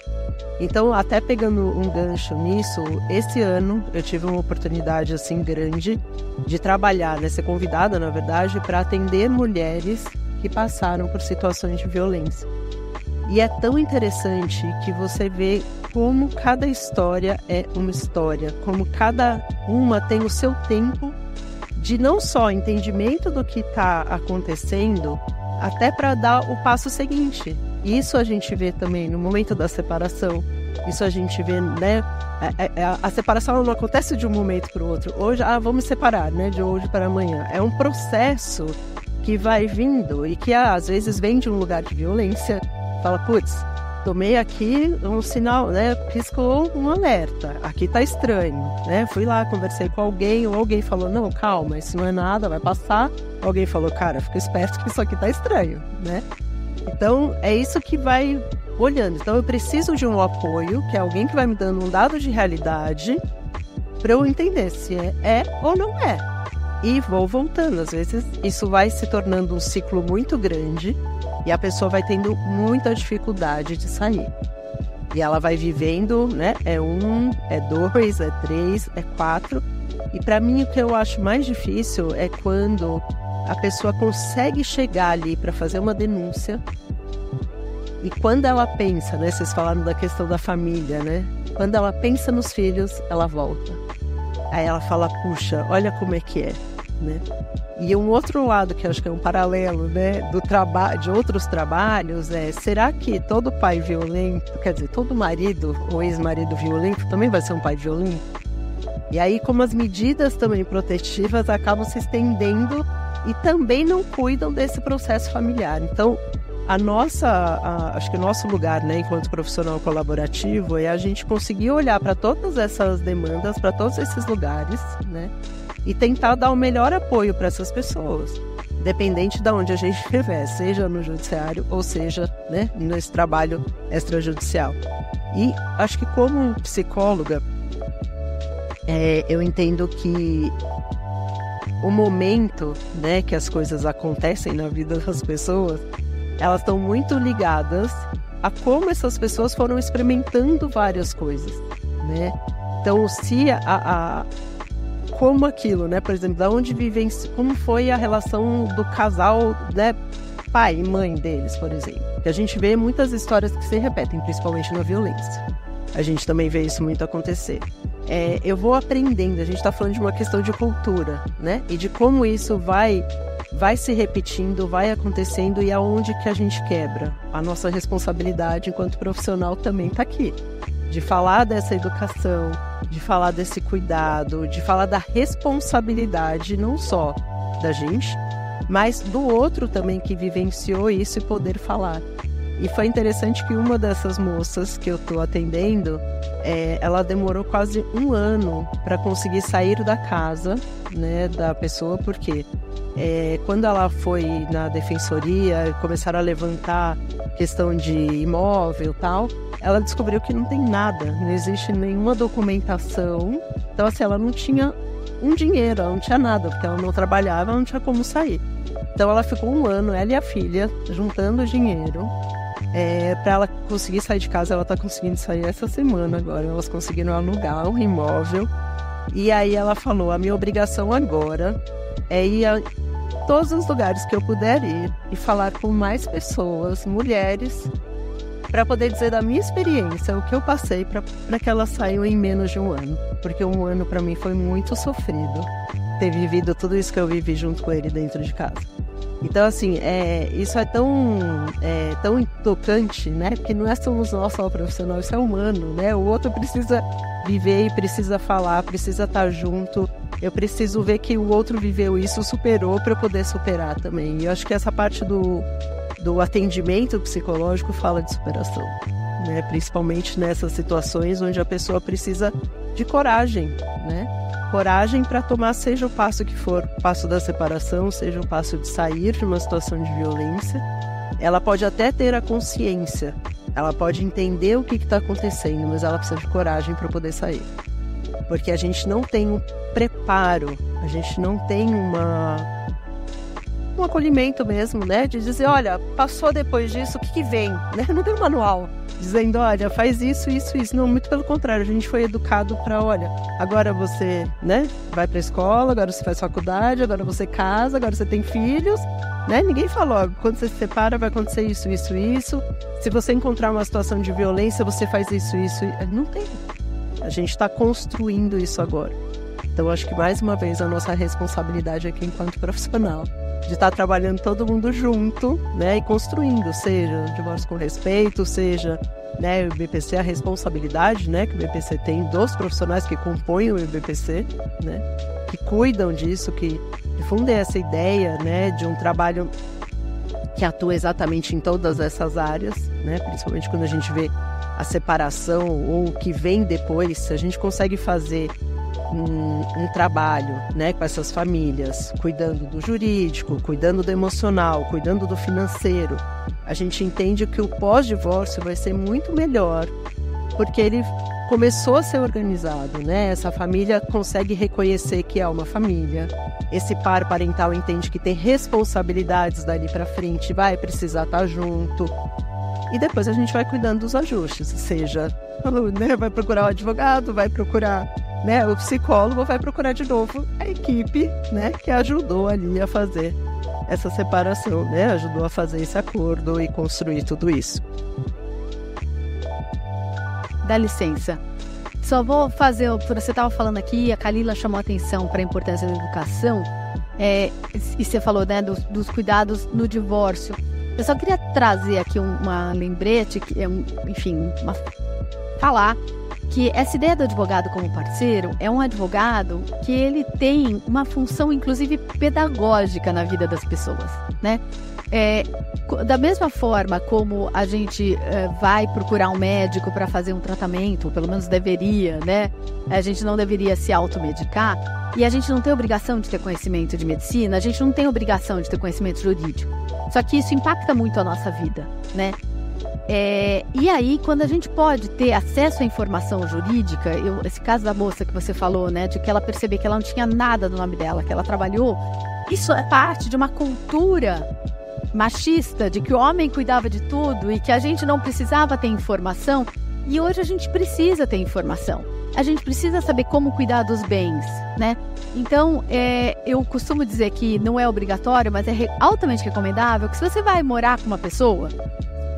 Então, até pegando um gancho nisso, esse ano eu tive uma oportunidade assim grande de trabalhar, né, ser convidada, na verdade, para atender mulheres que passaram por situações de violência. E é tão interessante que você vê como cada história é uma história, como cada uma tem o seu tempo de não só entendimento do que está acontecendo, até para dar o passo seguinte. Isso a gente vê também no momento da separação. Isso a gente vê, né? A separação não acontece de um momento para o outro. Hoje, vamos separar, né? De hoje para amanhã. É um processo que vai vindo e que às vezes vem de um lugar de violência. Fala, putz, tomei aqui um sinal, né? Piscou um alerta. Aqui tá estranho, né? Fui lá, conversei com alguém, ou alguém falou, não, calma, isso não é nada, vai passar. Alguém falou, cara, fica esperto que isso aqui tá estranho, né? Então, é isso que vai olhando. Então, eu preciso de um apoio, que é alguém que vai me dando um dado de realidade para eu entender se é ou não é. E vou voltando. Às vezes, isso vai se tornando um ciclo muito grande e a pessoa vai tendo muita dificuldade de sair. E ela vai vivendo, né? É 1, é 2, é 3, é 4. E para mim, o que eu acho mais difícil é quando a pessoa consegue chegar ali para fazer uma denúncia e quando ela pensa, né, vocês falaram da questão da família, né? Quando ela pensa nos filhos, ela volta. Aí ela fala, puxa, olha como é que é, né? E um outro lado que eu acho que é um paralelo, né, de outros trabalhos será que todo pai violento, quer dizer, todo marido ou ex-marido violento também vai ser um pai violento? E aí, como as medidas também protetivas acabam se estendendo e também não cuidam desse processo familiar. Então, acho que o nosso lugar, né, enquanto profissional colaborativo, é a gente conseguir olhar para todas essas demandas, para todos esses lugares, né, e tentar dar o melhor apoio para essas pessoas, independente de onde a gente estiver, seja no judiciário ou seja, né, nesse trabalho extrajudicial. E acho que como psicóloga, eu entendo que o momento, né, que as coisas acontecem na vida das pessoas, elas estão muito ligadas a como essas pessoas foram experimentando várias coisas, né? Então, se como aquilo, né, por exemplo, da onde vivem, como foi a relação do casal, né, pai e mãe deles, por exemplo. Que a gente vê muitas histórias que se repetem, principalmente na violência. A gente também vê isso muito acontecer. Eu vou aprendendo, a gente está falando de uma questão de cultura, né? E de como isso vai se repetindo, vai acontecendo e aonde que a gente quebra. A nossa responsabilidade enquanto profissional também está aqui. De falar dessa educação, de falar desse cuidado, de falar da responsabilidade não só da gente, mas do outro também que vivenciou isso e poder falar. E foi interessante que uma dessas moças que eu estou atendendo, ela demorou quase 1 ano para conseguir sair da casa, né, da pessoa, porque quando ela foi na defensoria, começaram a levantar questão de imóvel e tal, ela descobriu que não tem nada, não existe nenhuma documentação. Então, assim, ela não tinha um dinheiro, ela não tinha nada, porque ela não trabalhava, ela não tinha como sair. Então, ela ficou 1 ano, ela e a filha, juntando dinheiro. Para ela conseguir sair de casa. Ela está conseguindo sair essa semana agora. Elas conseguiram alugar um imóvel. E aí ela falou, a minha obrigação agora é ir a todos os lugares que eu puder ir e falar com mais pessoas, mulheres, para poder dizer da minha experiência, o que eu passei para que elas saiam em menos de 1 ano. Porque 1 ano para mim foi muito sofrido ter vivido tudo isso que eu vivi junto com ele dentro de casa. Então, assim, isso é tão tocante, né? Porque não é somos nós só profissional, isso é humano, né? O outro precisa viver e precisa falar, precisa estar junto. Eu preciso ver que o outro viveu isso, superou, para eu poder superar também. E eu acho que essa parte do atendimento psicológico fala de superação, né? Principalmente nessas situações onde a pessoa precisa de coragem, né? Coragem para tomar, seja o passo que for, o passo da separação, seja o passo de sair de uma situação de violência. Ela pode até ter a consciência, Ela pode entender o que está acontecendo, mas ela precisa de coragem para poder sair. Porque a gente não tem um preparo, a gente não tem um acolhimento mesmo, né? De dizer, olha, passou depois disso, o que vem? Né? Não tem um manual dizendo, olha, faz isso, isso, isso. Não, muito pelo contrário, a gente foi educado para, olha, agora você, né, vai para a escola, agora você faz faculdade, agora você casa, agora você tem filhos, né? Ninguém falou, ó, quando você se separa vai acontecer isso, isso, isso. Se você encontrar uma situação de violência, você faz isso, isso. Não tem. A gente está construindo isso agora. Então, acho que mais uma vez a nossa responsabilidade aqui enquanto profissional de estar trabalhando todo mundo junto, né, e construindo, seja divórcio com respeito, seja, né, o IBPC, a responsabilidade, né, que o IBPC tem dos profissionais que compõem o IBPC, né, que cuidam disso, que difundem essa ideia, né, de um trabalho que atua exatamente em todas essas áreas, né, principalmente quando a gente vê a separação ou o que vem depois. Se a gente consegue fazer um trabalho, né, com essas famílias, cuidando do jurídico, cuidando do emocional, cuidando do financeiro, a gente entende que o pós-divórcio vai ser muito melhor, porque ele começou a ser organizado, né? Essa família consegue reconhecer que é uma família, esse par parental entende que tem responsabilidades dali para frente, vai precisar estar junto, e depois a gente vai cuidando dos ajustes, seja, né, vai procurar o advogado, vai procurar, né, o psicólogo, vai procurar de novo a equipe, né, que ajudou ali a fazer essa separação, né, ajudou a fazer esse acordo e construir tudo isso. Dá licença. Só vou fazer, você estava falando aqui, a Kalila chamou a atenção para a importância da educação, e você falou, né, dos cuidados no divórcio. Eu só queria trazer aqui uma lembrete, falar que essa ideia do advogado como parceiro é um advogado que ele tem uma função, inclusive, pedagógica na vida das pessoas, né? Da mesma forma como a gente vai procurar um médico para fazer um tratamento, ou pelo menos deveria, né? A gente não deveria se automedicar, e a gente não tem obrigação de ter conhecimento de medicina, a gente não tem obrigação de ter conhecimento jurídico. Só que isso impacta muito a nossa vida, né? E aí, quando a gente pode ter acesso à informação jurídica, esse caso da moça que você falou, né, de que ela percebeu que ela não tinha nada no nome dela, que ela trabalhou, isso é parte de uma cultura machista, de que o homem cuidava de tudo e que a gente não precisava ter informação, e hoje a gente precisa ter informação. A gente precisa saber como cuidar dos bens, né? Então, eu costumo dizer que não é obrigatório, mas é altamente recomendável que se você vai morar com uma pessoa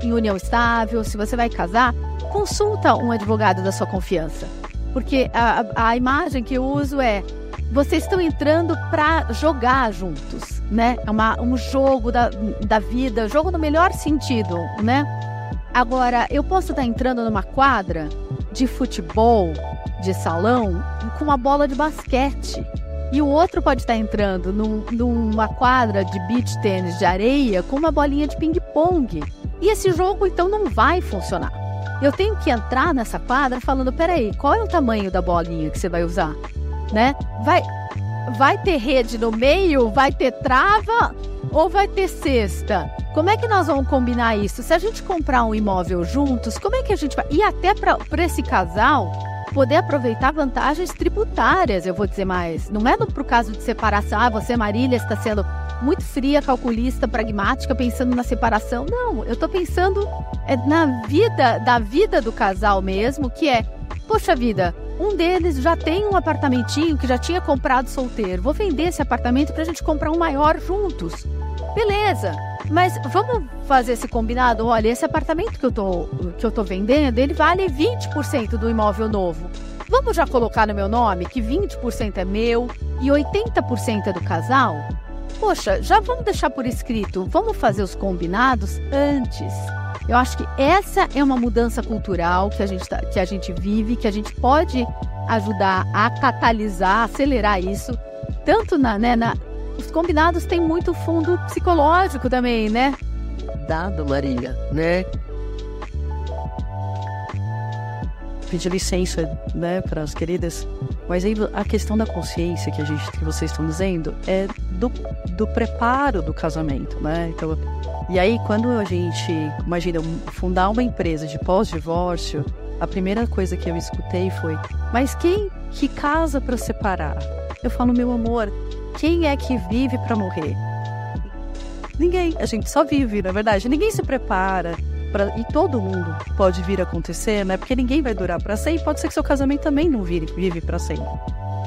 em união estável, se você vai casar, consulta um advogado da sua confiança. Porque a imagem que eu uso é, vocês estão entrando para jogar juntos, né? É um jogo da vida, jogo no melhor sentido, né? Agora, eu posso estar entrando numa quadra de futebol, de salão, com uma bola de basquete. E o outro pode estar entrando numa quadra de beach tênis de areia com uma bolinha de ping-pong. E esse jogo, então, não vai funcionar. Eu tenho que entrar nessa quadra falando, peraí, qual é o tamanho da bolinha que você vai usar? Né? Vai ter rede no meio? Vai ter trava? Ou vai ter cesta? Como é que nós vamos combinar isso? Se a gente comprar um imóvel juntos, como é que a gente vai... E até para esse casal poder aproveitar vantagens tributárias, eu vou dizer mais. Não é pro caso de separação, você, Marília, está sendo muito fria, calculista, pragmática, pensando na separação. Não, eu estou pensando da vida do casal mesmo, que é, poxa vida, um deles já tem um apartamentinho que já tinha comprado solteiro, vou vender esse apartamento para a gente comprar um maior juntos. Beleza, mas vamos fazer esse combinado? Olha, esse apartamento que eu tô vendendo, ele vale 20% do imóvel novo. Vamos já colocar no meu nome que 20% é meu e 80% é do casal? Poxa, já vamos deixar por escrito, vamos fazer os combinados antes. Eu acho que essa é uma mudança cultural que a gente vive, que a gente pode ajudar a catalisar, acelerar isso, tanto os combinados têm muito fundo psicológico também, né? Dado, Marília, né? pedir licença, né, para as queridas, mas aí a questão da consciência que vocês estão dizendo é do preparo do casamento, né? Então, e aí quando a gente imagina fundar uma empresa de pós-divórcio, a primeira coisa que eu escutei foi: mas quem que casa para separar? Eu falo: meu amor, quem é que vive para morrer? Ninguém, a gente só vive, na verdade. Ninguém se prepara e todo mundo pode vir a acontecer, né? Porque ninguém vai durar para sempre. Pode ser que seu casamento também não vive para sempre.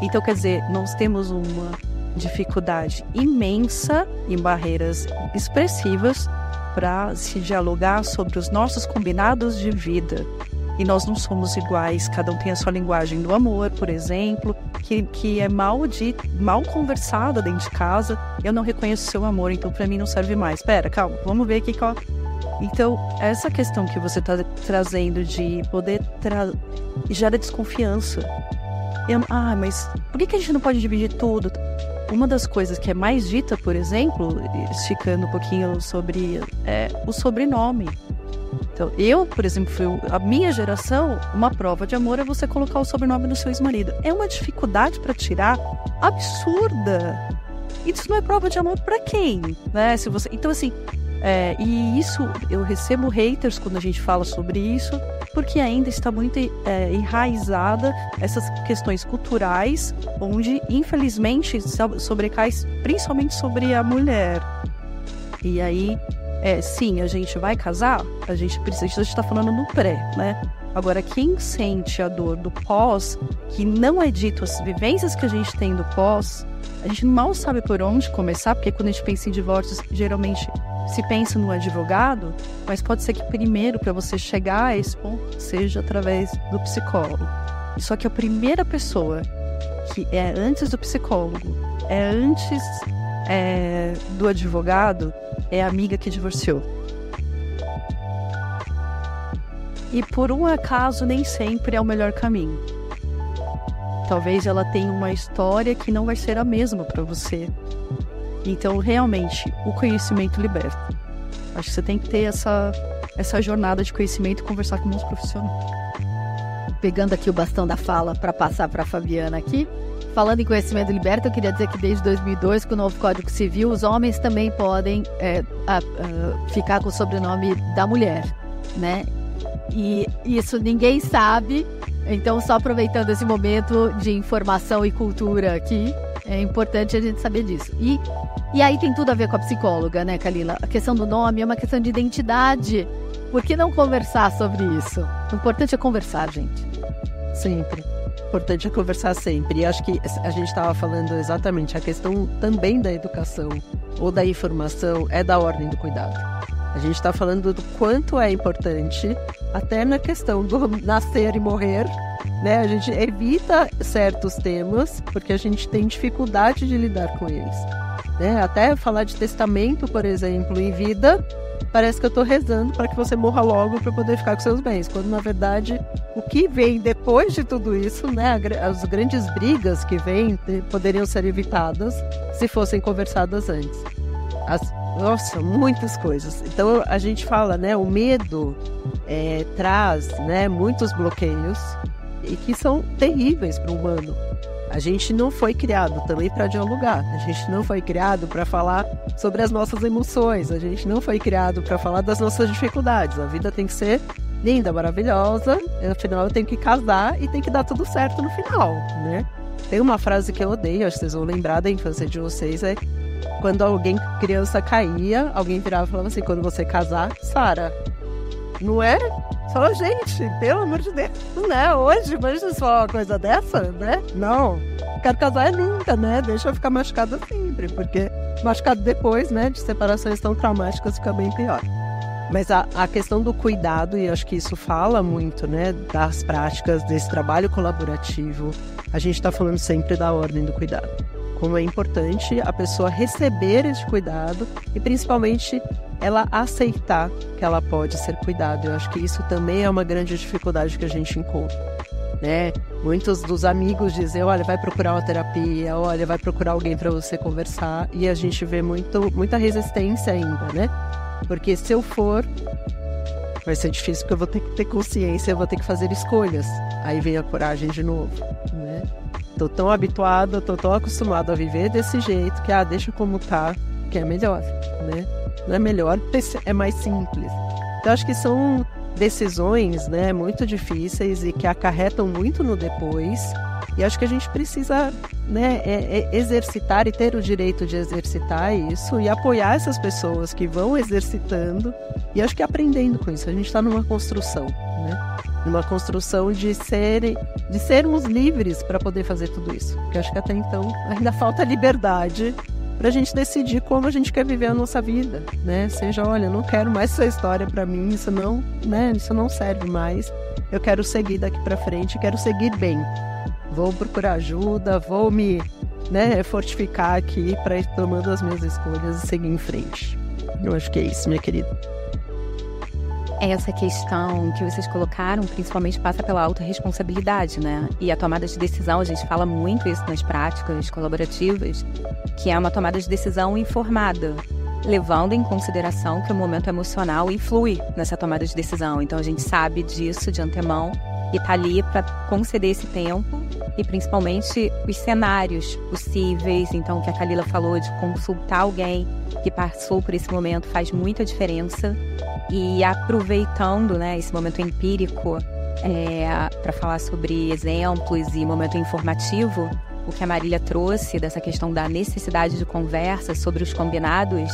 Então, quer dizer, nós temos uma dificuldade imensa em barreiras expressivas para se dialogar sobre os nossos combinados de vida. E nós não somos iguais, cada um tem a sua linguagem do amor, por exemplo, que é mal conversada dentro de casa. Eu não reconheço seu amor, então para mim não serve mais. Espera, calma, vamos ver aqui qual... Então, essa questão que você está trazendo de poder gera desconfiança. Mas por que a gente não pode dividir tudo? Uma das coisas que é mais dita, por exemplo, esticando um pouquinho sobre o sobrenome. Então, eu, por exemplo, a minha geração, uma prova de amor é você colocar o sobrenome do seu ex-marido. É uma dificuldade para tirar absurda. Isso não é prova de amor para quem? Né? Então, assim, e isso, eu recebo haters quando a gente fala sobre isso, porque ainda está muito enraizada essas questões culturais, onde, infelizmente, sobrecai principalmente sobre a mulher. E aí... sim, a gente vai casar, a gente está falando no pré, né? Agora, quem sente a dor do pós, que não é dito as vivências que a gente tem do pós, a gente mal sabe por onde começar, porque quando a gente pensa em divórcios, geralmente se pensa no advogado, mas pode ser que primeiro, para você chegar a esse ponto, seja através do psicólogo. Só que a primeira pessoa que é antes do psicólogo, antes do advogado, é a amiga que divorciou. E por um acaso nem sempre é o melhor caminho. Talvez ela tenha uma história que não vai ser a mesma para você. Então, realmente, o conhecimento liberta. Acho que você tem que ter essa jornada de conhecimento e conversar com bons profissionais. Pegando aqui o bastão da fala para passar para a Fabiana aqui. Falando em conhecimento liberta, eu queria dizer que desde 2002, com o novo Código Civil, os homens também podem ficar com o sobrenome da mulher, né? E isso ninguém sabe, então só aproveitando esse momento de informação e cultura aqui, é importante a gente saber disso. E aí tem tudo a ver com a psicóloga, né, Kalila? A questão do nome é uma questão de identidade. Por que não conversar sobre isso? O importante é conversar, gente. Sempre. O importante é conversar sempre. E acho que a gente estava falando exatamente, a questão também da educação ou da informação é da ordem do cuidado. A gente está falando do quanto é importante, até na questão do nascer e morrer, né? A gente evita certos temas porque a gente tem dificuldade de lidar com eles, né? Até falar de testamento, por exemplo, em vida, parece que eu estou rezando para que você morra logo para poder ficar com seus bens, quando na verdade o que vem depois de tudo isso, né, as grandes brigas que vêm poderiam ser evitadas se fossem conversadas antes. Nossa, muitas coisas. Então a gente fala, né, o medo traz, né, muitos bloqueios e que são terríveis para o humano. A gente não foi criado também para dialogar, a gente não foi criado para falar sobre as nossas emoções, a gente não foi criado para falar das nossas dificuldades. A vida tem que ser linda, maravilhosa, afinal eu tenho que casar e tem que dar tudo certo no final, né? Tem uma frase que eu odeio, acho que vocês vão lembrar da infância de vocês, quando alguém, criança, caía, alguém virava e falava assim: quando você casar, Sara. Não é? Só, gente, pelo amor de Deus, né? Hoje, imagina só uma coisa dessa, né? Não, quero casar nunca, né? Deixa eu ficar machucada sempre, porque machucado depois, né, de separações tão traumáticas fica bem pior. Mas a questão do cuidado, e acho que isso fala muito, né, das práticas desse trabalho colaborativo, a gente está falando sempre da ordem do cuidado. Como é importante a pessoa receber esse cuidado e principalmente ela aceitar que ela pode ser cuidada. Eu acho que isso também é uma grande dificuldade que a gente encontra, né? Muitos dos amigos dizem: olha, vai procurar uma terapia, olha, vai procurar alguém para você conversar, e a gente vê muita resistência ainda, né? Porque se eu for, vai ser difícil porque eu vou ter que ter consciência, eu vou ter que fazer escolhas. Aí vem a coragem de novo, né? Tô tão habituada, tô tão acostumada a viver desse jeito que, deixa como tá, que é melhor, né? Não é melhor, é mais simples. Então, acho que são decisões, né, muito difíceis e que acarretam muito no depois. E acho que a gente precisa, né, exercitar e ter o direito de exercitar isso e apoiar essas pessoas que vão exercitando e acho que aprendendo com isso. A gente está numa construção, né? Numa construção de sermos livres para poder fazer tudo isso. Porque acho que até então ainda falta liberdade para a gente decidir como a gente quer viver a nossa vida, né? Seja, olha, eu não quero mais essa história para mim, isso não serve mais. Eu quero seguir daqui para frente, quero seguir bem. Vou procurar ajuda, vou me, né, fortificar aqui para ir tomando as minhas escolhas e seguir em frente. Eu acho que é isso, minha querida. Essa questão que vocês colocaram, principalmente passa pela autorresponsabilidade, né? E a tomada de decisão, a gente fala muito isso nas práticas colaborativas, que é uma tomada de decisão informada, levando em consideração que o momento emocional influi nessa tomada de decisão. Então a gente sabe disso de antemão e tá ali para conceder esse tempo e principalmente os cenários possíveis. Então, o que a Kalila falou de consultar alguém que passou por esse momento faz muita diferença. E aproveitando, né, esse momento empírico para falar sobre exemplos e momento informativo, o que a Marília trouxe dessa questão da necessidade de conversa sobre os combinados,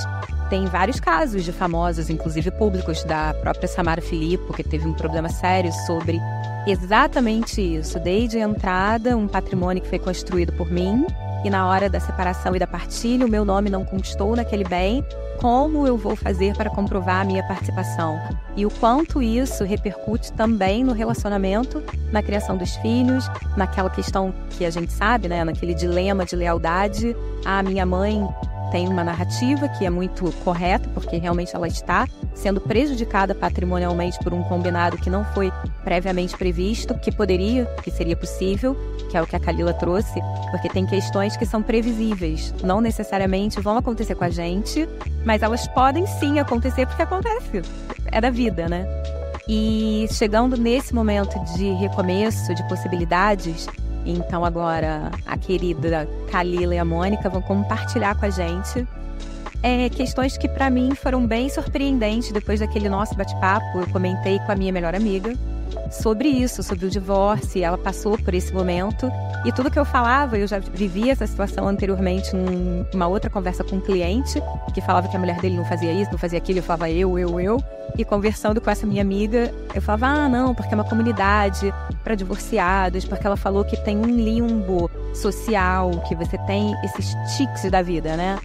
tem vários casos de famosos, inclusive públicos, da própria Samara Filippo, que teve um problema sério sobre exatamente isso. Desde a entrada, um patrimônio que foi construído por mim, e na hora da separação e da partilha, o meu nome não constou naquele bem. Como eu vou fazer para comprovar a minha participação? E o quanto isso repercute também no relacionamento, na criação dos filhos, naquela questão que a gente sabe, né? Naquele dilema de lealdade. A minha mãe tem uma narrativa que é muito correta, porque realmente ela está sendo prejudicada patrimonialmente por um combinado que não foi previamente previsto, que seria possível, que é o que a Kalila trouxe, porque tem questões que são previsíveis, não necessariamente vão acontecer com a gente, mas elas podem sim acontecer porque acontece, é da vida, né? E chegando nesse momento de recomeço, de possibilidades, então agora a querida Kalila e a Mônica vão compartilhar com a gente questões que para mim foram bem surpreendentes. Depois daquele nosso bate-papo, eu comentei com a minha melhor amiga sobre isso, sobre o divórcio, e ela passou por esse momento. E tudo que eu falava, eu já vivi essa situação anteriormente numa outra conversa com um cliente, que falava que a mulher dele não fazia isso, não fazia aquilo, eu falava eu. E conversando com essa minha amiga, eu falava, não, porque é uma comunidade para divorciados, porque ela falou que tem um limbo social, que você tem esses tiques da vida, né?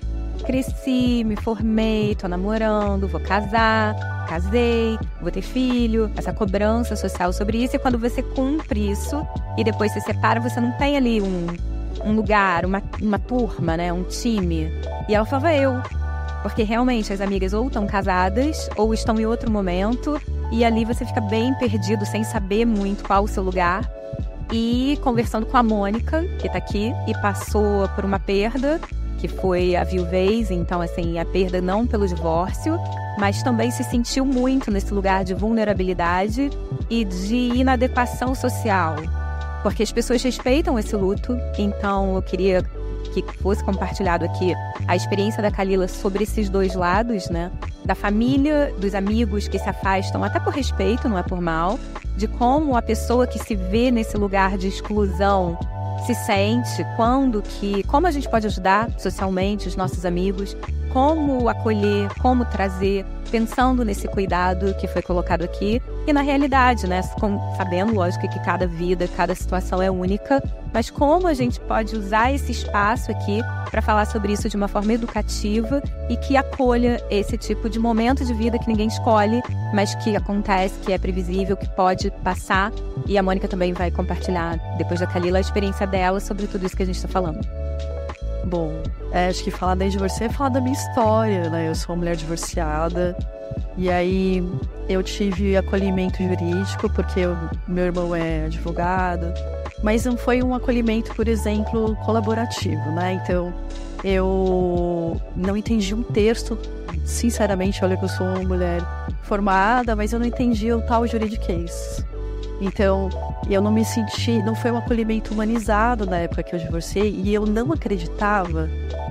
Cresci, me formei, tô namorando, vou casar, casei, vou ter filho, essa cobrança social sobre isso. E quando você cumpre isso e depois se separa, você não tem ali um lugar, uma turma, né, um time. E ela falava porque realmente as amigas ou estão casadas ou estão em outro momento e ali você fica bem perdido, sem saber muito qual o seu lugar. E conversando com a Mônica, que tá aqui e passou por uma perda, que foi a viuvez, então assim, a perda não pelo divórcio, mas também se sentiu muito nesse lugar de vulnerabilidade e de inadequação social, porque as pessoas respeitam esse luto. Então eu queria que fosse compartilhado aqui a experiência da Kalila sobre esses dois lados, né? Da família, dos amigos que se afastam, até por respeito, não é por mal, de como a pessoa que se vê nesse lugar de exclusão se sente, como a gente pode ajudar socialmente os nossos amigos, como acolher, como trazer, pensando nesse cuidado que foi colocado aqui. E na realidade, né, sabendo, lógico, que cada vida, cada situação é única, mas como a gente pode usar esse espaço aqui para falar sobre isso de uma forma educativa e que acolha esse tipo de momento de vida que ninguém escolhe, mas que acontece, que é previsível, que pode passar. E a Mônica também vai compartilhar, depois da Kalila, a experiência dela sobre tudo isso que a gente está falando. Bom, acho que falar da divorciada é falar da minha história, né? Eu sou uma mulher divorciada e aí eu tive acolhimento jurídico porque meu irmão é advogado, mas não foi um acolhimento, por exemplo, colaborativo, né? Então, eu não entendi um terço. Sinceramente, olha que eu sou uma mulher formada, mas eu não entendi o tal juridiquês. Então, eu não me senti, não foi um acolhimento humanizado na época que eu divorciei, e eu não acreditava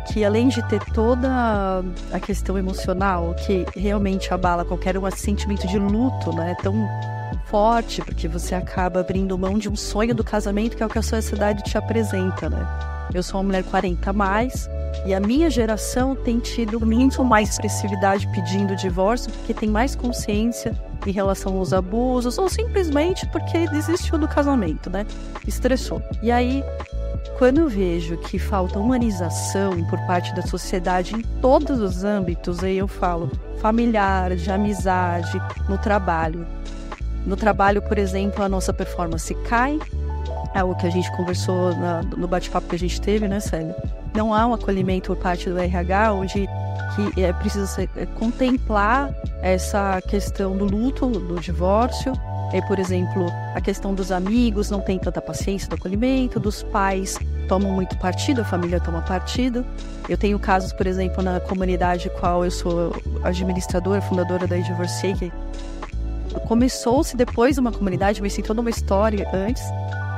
que, além de ter toda a questão emocional, que realmente abala qualquer sentimento de luto, né, tão forte, porque você acaba abrindo mão de um sonho do casamento, que é o que a sociedade te apresenta, né? Eu sou uma mulher 40+, e a minha geração tem tido muito mais expressividade pedindo divórcio, porque tem mais consciência em relação aos abusos, ou simplesmente porque desistiu do casamento, né? Estressou. E aí, quando eu vejo que falta humanização por parte da sociedade em todos os âmbitos, aí eu falo familiar, de amizade, no trabalho. No trabalho, por exemplo, a nossa performance cai, é o que a gente conversou no bate-papo que a gente teve, né, Célia? Não há um acolhimento por parte do RH, onde precisa contemplar essa questão do luto, do divórcio. Por exemplo, a questão dos amigos não tem tanta paciência do acolhimento, dos pais tomam muito partido, a família toma partido. Eu tenho casos, por exemplo, na comunidade qual eu sou administradora, fundadora da Divorciei, que começou-se depois uma comunidade, mas tem toda uma história antes.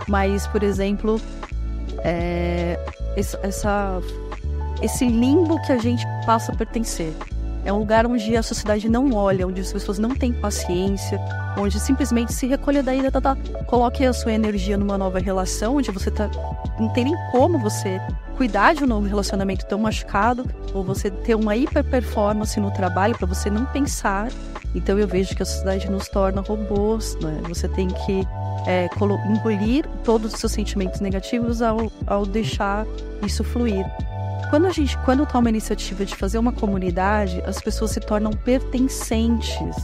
Mas, por exemplo, esse limbo que a gente passa a pertencer. É um lugar onde a sociedade não olha, onde as pessoas não têm paciência, onde simplesmente se recolha daí, coloque a sua energia numa nova relação, onde você não tem nem como você cuidar de um novo relacionamento tão machucado, ou você ter uma hiper performance no trabalho para você não pensar. Então eu vejo que a sociedade nos torna robôs, né? Você tem que engolir todos os seus sentimentos negativos ao deixar isso fluir. Quando toma a iniciativa de fazer uma comunidade, as pessoas se tornam pertencentes.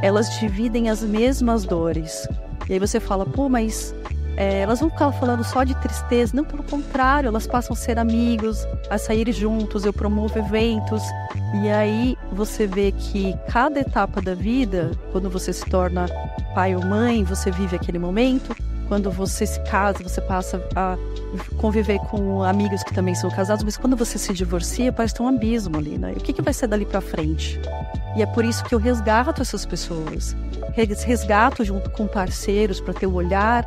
Elas dividem as mesmas dores. E aí você fala, pô, mas elas vão ficar falando só de tristeza? Não, pelo contrário, elas passam a ser amigos, a sair juntos, eu promovo eventos. E aí você vê que cada etapa da vida, quando você se torna pai ou mãe, você vive aquele momento. Quando você se casa, você passa a conviver com amigos que também são casados, mas quando você se divorcia, parece ter um abismo ali, né? E o que vai ser dali pra frente? E é por isso que eu resgato essas pessoas. Resgato junto com parceiros para ter o olhar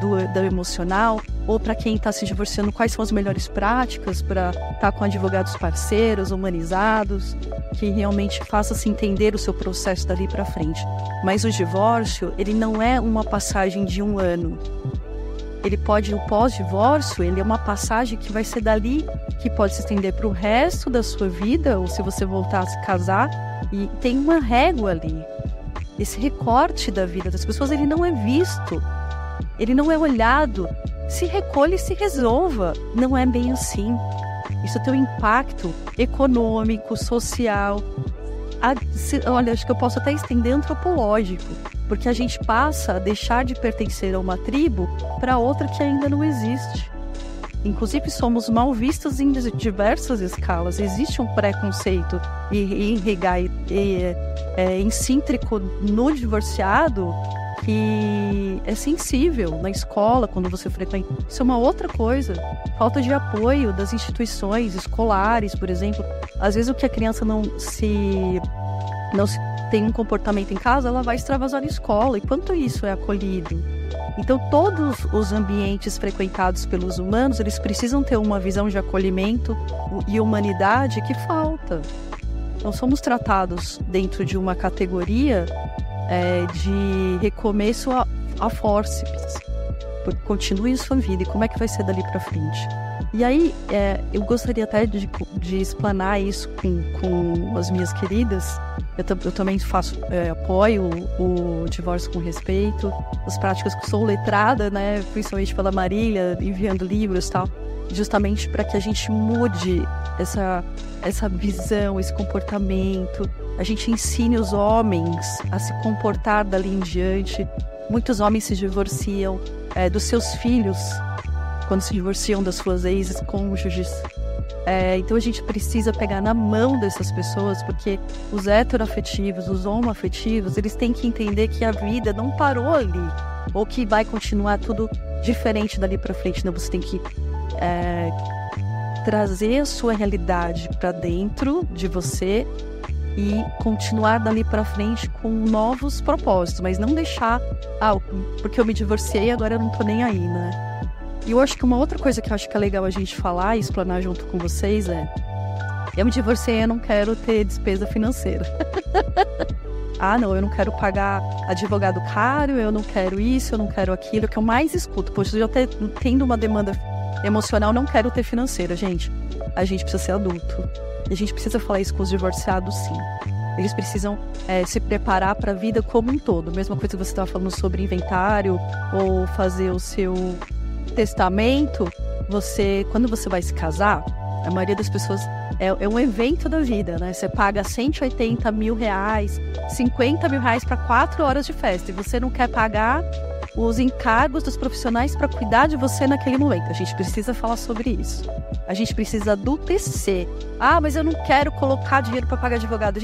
do emocional, ou para quem está se divorciando, quais são as melhores práticas para estar com advogados parceiros, humanizados, que realmente faça-se entender o seu processo dali para frente. Mas o divórcio, ele não é uma passagem de 1 ano. O pós-divórcio, ele é uma passagem que vai ser dali, que pode se estender para o resto da sua vida, ou se você voltar a se casar, e tem uma régua ali. Esse recorte da vida das pessoas, ele não é visto, ele não é olhado. Se recolhe e se resolva. Não é bem assim. Isso tem um impacto econômico, social. Olha, acho que eu posso até estender antropológico, porque a gente passa a deixar de pertencer a uma tribo para outra que ainda não existe. Inclusive, somos mal vistos em diversas escalas. Existe um preconceito incíntrico no divorciado que é sensível na escola, quando você frequenta. Isso é uma outra coisa. Falta de apoio das instituições escolares, por exemplo. Às vezes o que a criança não se tem um comportamento em casa, ela vai extravasar na escola. E quanto isso é acolhido? Então, todos os ambientes frequentados pelos humanos, eles precisam ter uma visão de acolhimento e humanidade que falta. Não somos tratados dentro de uma categoria de recomeço a fórceps. Continue sua vida, e como é que vai ser dali para frente? E aí, eu gostaria até de explanar isso com as minhas queridas. Eu também apoio o divórcio com respeito, as práticas que sou letrada, né, principalmente pela Marília, enviando livros e tal, justamente para que a gente mude essa visão, esse comportamento, a gente ensine os homens a se comportar dali em diante. Muitos homens se divorciam dos seus filhos, quando se divorciam das suas ex-cônjuges. Então a gente precisa pegar na mão dessas pessoas, porque os heteroafetivos, os homoafetivos, eles têm que entender que a vida não parou ali, ou que vai continuar tudo diferente dali pra frente. Não, você tem que trazer a sua realidade para dentro de você e continuar dali para frente com novos propósitos, mas não deixar, porque eu me divorciei, agora eu não tô nem aí, né? E eu acho que uma outra coisa que eu acho que é legal a gente falar e explanar junto com vocês eu me divorciei, eu não quero ter despesa financeira. Não, eu não quero pagar advogado caro, eu não quero isso, eu não quero aquilo. O que eu mais escuto, poxa, eu já tendo uma demanda emocional, não quero ter financeira, gente. A gente precisa ser adulto. E a gente precisa falar isso com os divorciados, sim. Eles precisam se preparar para a vida como um todo. Mesma coisa que você estava falando sobre inventário ou fazer o seu testamento. Quando você vai se casar, a maioria das pessoas é um evento da vida, né? Você paga 180 mil reais, 50 mil reais para 4 horas de festa. E você não quer pagar os encargos dos profissionais para cuidar de você naquele momento. A gente precisa falar sobre isso. A gente precisa adultecer. Mas eu não quero colocar dinheiro para pagar advogado.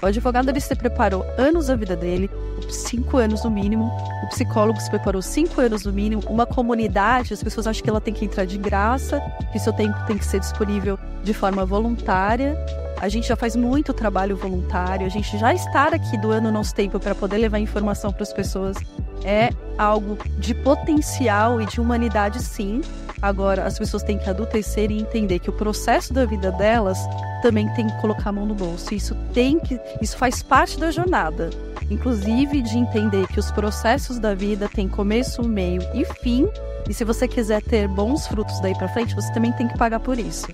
O advogado, ele se preparou anos da vida dele, 5 anos no mínimo. O psicólogo se preparou 5 anos no mínimo. Uma comunidade, as pessoas acham que ela tem que entrar de graça, que seu tempo tem que ser disponível de forma voluntária. A gente já faz muito trabalho voluntário. A gente já estar aqui doando o nosso tempo para poder levar informação para as pessoas é algo de potencial e de humanidade, sim. Agora, as pessoas têm que adultecer e entender que o processo da vida delas também tem que colocar a mão no bolso. Isso faz parte da jornada. Inclusive de entender que os processos da vida têm começo, meio e fim. E se você quiser ter bons frutos daí pra frente, você também tem que pagar por isso.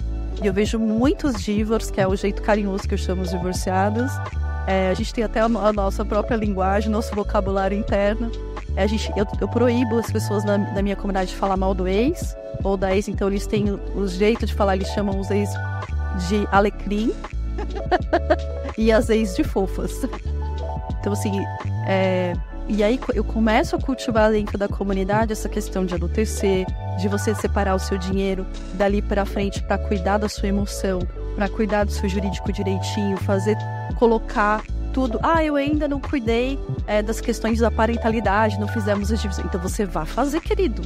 E eu vejo muitos divors, que é o jeito carinhoso que eu chamo os divorciados. A gente tem até a nossa própria linguagem, nosso vocabulário interno. Eu proíbo as pessoas da minha comunidade de falar mal do ex ou da ex, então eles têm o jeito de falar, eles chamam os ex de alecrim e as ex de fofas. Então, assim, e aí eu começo a cultivar dentro da comunidade essa questão de adultecer, de você separar o seu dinheiro dali para frente para cuidar da sua emoção, para cuidar do seu jurídico direitinho, colocar tudo. Eu ainda não cuidei das questões da parentalidade, não fizemos as divisões. Então você vá fazer, querido.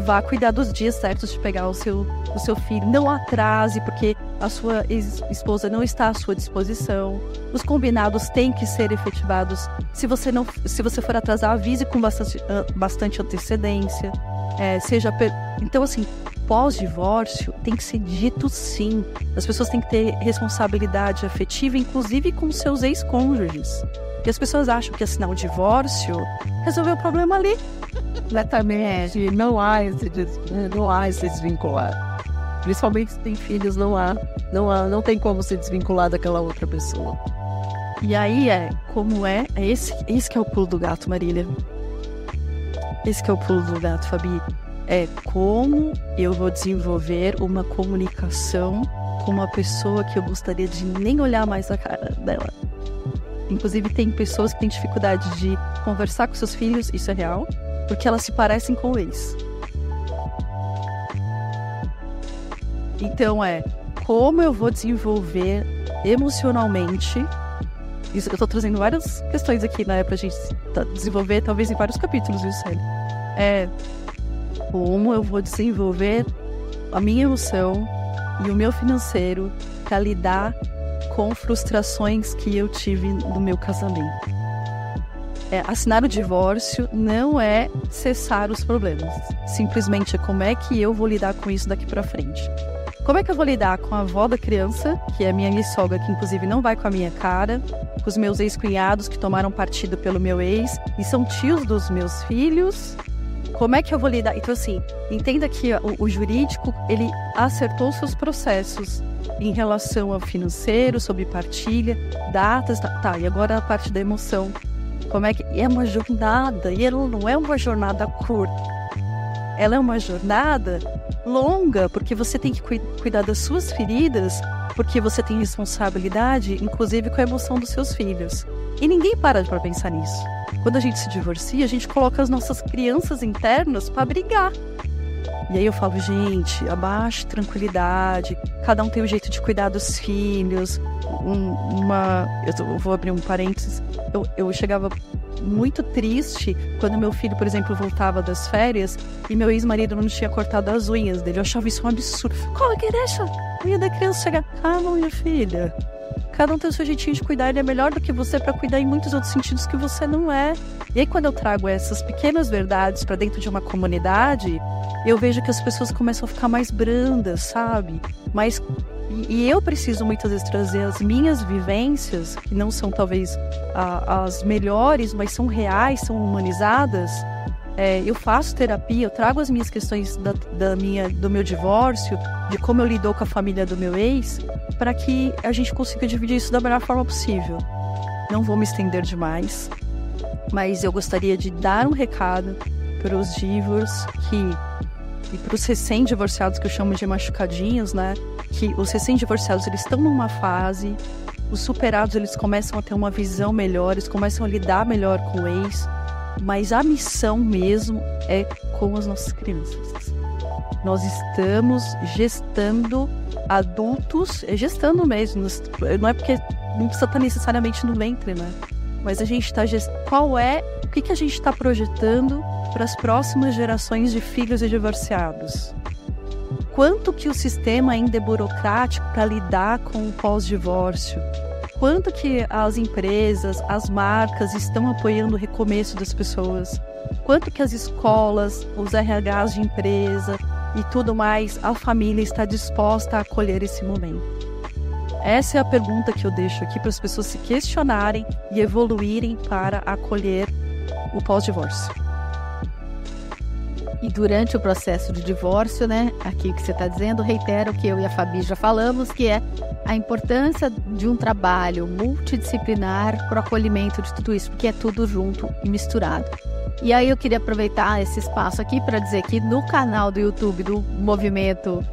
Vá cuidar dos dias certos de pegar o seu filho. Não atrase, porque a sua esposa não está à sua disposição. Os combinados têm que ser efetivados. Se você for atrasar, avise com bastante antecedência. Então, assim, pós-divórcio tem que ser dito sim. As pessoas têm que ter responsabilidade afetiva, inclusive com seus ex-cônjuges. Porque as pessoas acham que assinar o divórcio resolveu o problema ali. Exatamente. Não há esse desvincular. Principalmente se tem filhos, não tem como se desvincular daquela outra pessoa. E aí esse que é o pulo do gato, Marília. Esse que é o pulo do gato, Fabi. Como eu vou desenvolver uma comunicação com uma pessoa que eu gostaria de nem olhar mais a cara dela. Inclusive, tem pessoas que têm dificuldade de conversar com seus filhos, isso é real, porque elas se parecem com o ex. Então, como eu vou desenvolver emocionalmente. Isso, eu tô trazendo várias questões aqui, né, pra gente desenvolver, talvez em vários capítulos, viu, Célia? Como eu vou desenvolver a minha emoção e o meu financeiro para lidar com frustrações que eu tive no meu casamento. Assinar o divórcio não é cessar os problemas. Simplesmente é como é que eu vou lidar com isso daqui para frente. Como é que eu vou lidar com a avó da criança, que é a minha ex-sogra, que inclusive não vai com a minha cara, com os meus ex-cunhados que tomaram partido pelo meu ex e são tios dos meus filhos? Como é que eu vou lidar? Então, assim, entenda que o jurídico, ele acertou seus processos em relação ao financeiro, sobre partilha, datas, e agora a parte da emoção. Como é que... É uma jornada, e ela não é uma jornada curta. Ela é uma jornada longa, porque você tem que cuidar das suas feridas, porque você tem responsabilidade, inclusive com a emoção dos seus filhos. E ninguém para pra pensar nisso. Quando a gente se divorcia, a gente coloca as nossas crianças internas pra brigar. E aí eu falo, gente, abaixe tranquilidade, cada um tem um jeito de cuidar dos filhos. Eu vou abrir um parênteses. Eu chegava muito triste quando meu filho, por exemplo, voltava das férias e meu ex-marido não tinha cortado as unhas dele. Eu achava isso um absurdo. Como é que deixa a unha da criança chegar? Calma, minha filha. Cada um tem o seu jeitinho de cuidar, ele é melhor do que você para cuidar em muitos outros sentidos que você não é. E aí quando eu trago essas pequenas verdades para dentro de uma comunidade, eu vejo que as pessoas começam a ficar mais brandas, sabe? E eu preciso muitas vezes trazer as minhas vivências, que não são talvez as melhores, mas são reais, são humanizadas. Eu faço terapia, eu trago as minhas questões do meu divórcio, de como eu lido com a família do meu ex, para que a gente consiga dividir isso da melhor forma possível. Não vou me estender demais, mas eu gostaria de dar um recado para os divos e para os recém-divorciados, que eu chamo de machucadinhos, né? Que os recém-divorciados, eles estão numa fase, os superados, eles começam a ter uma visão melhor, eles começam a lidar melhor com o ex, mas a missão mesmo é com as nossas crianças. Nós estamos gestando adultos, gestando mesmo, não é porque não precisa estar necessariamente no ventre, né? Mas a gente está o que a gente está projetando para as próximas gerações de filhos e divorciados? Quanto que o sistema ainda é burocrático para lidar com o pós-divórcio? Quanto que as empresas, as marcas estão apoiando o recomeço das pessoas? Quanto que as escolas, os RHs de empresa e tudo mais, a família está disposta a acolher esse momento? Essa é a pergunta que eu deixo aqui para as pessoas se questionarem e evoluírem para acolher o pós-divórcio. E durante o processo de divórcio, né, aqui o que você está dizendo, reitero o que eu e a Fabi já falamos, que é a importância de um trabalho multidisciplinar para o acolhimento de tudo isso, porque é tudo junto e misturado. E aí eu queria aproveitar esse espaço aqui para dizer que no canal do YouTube do movimento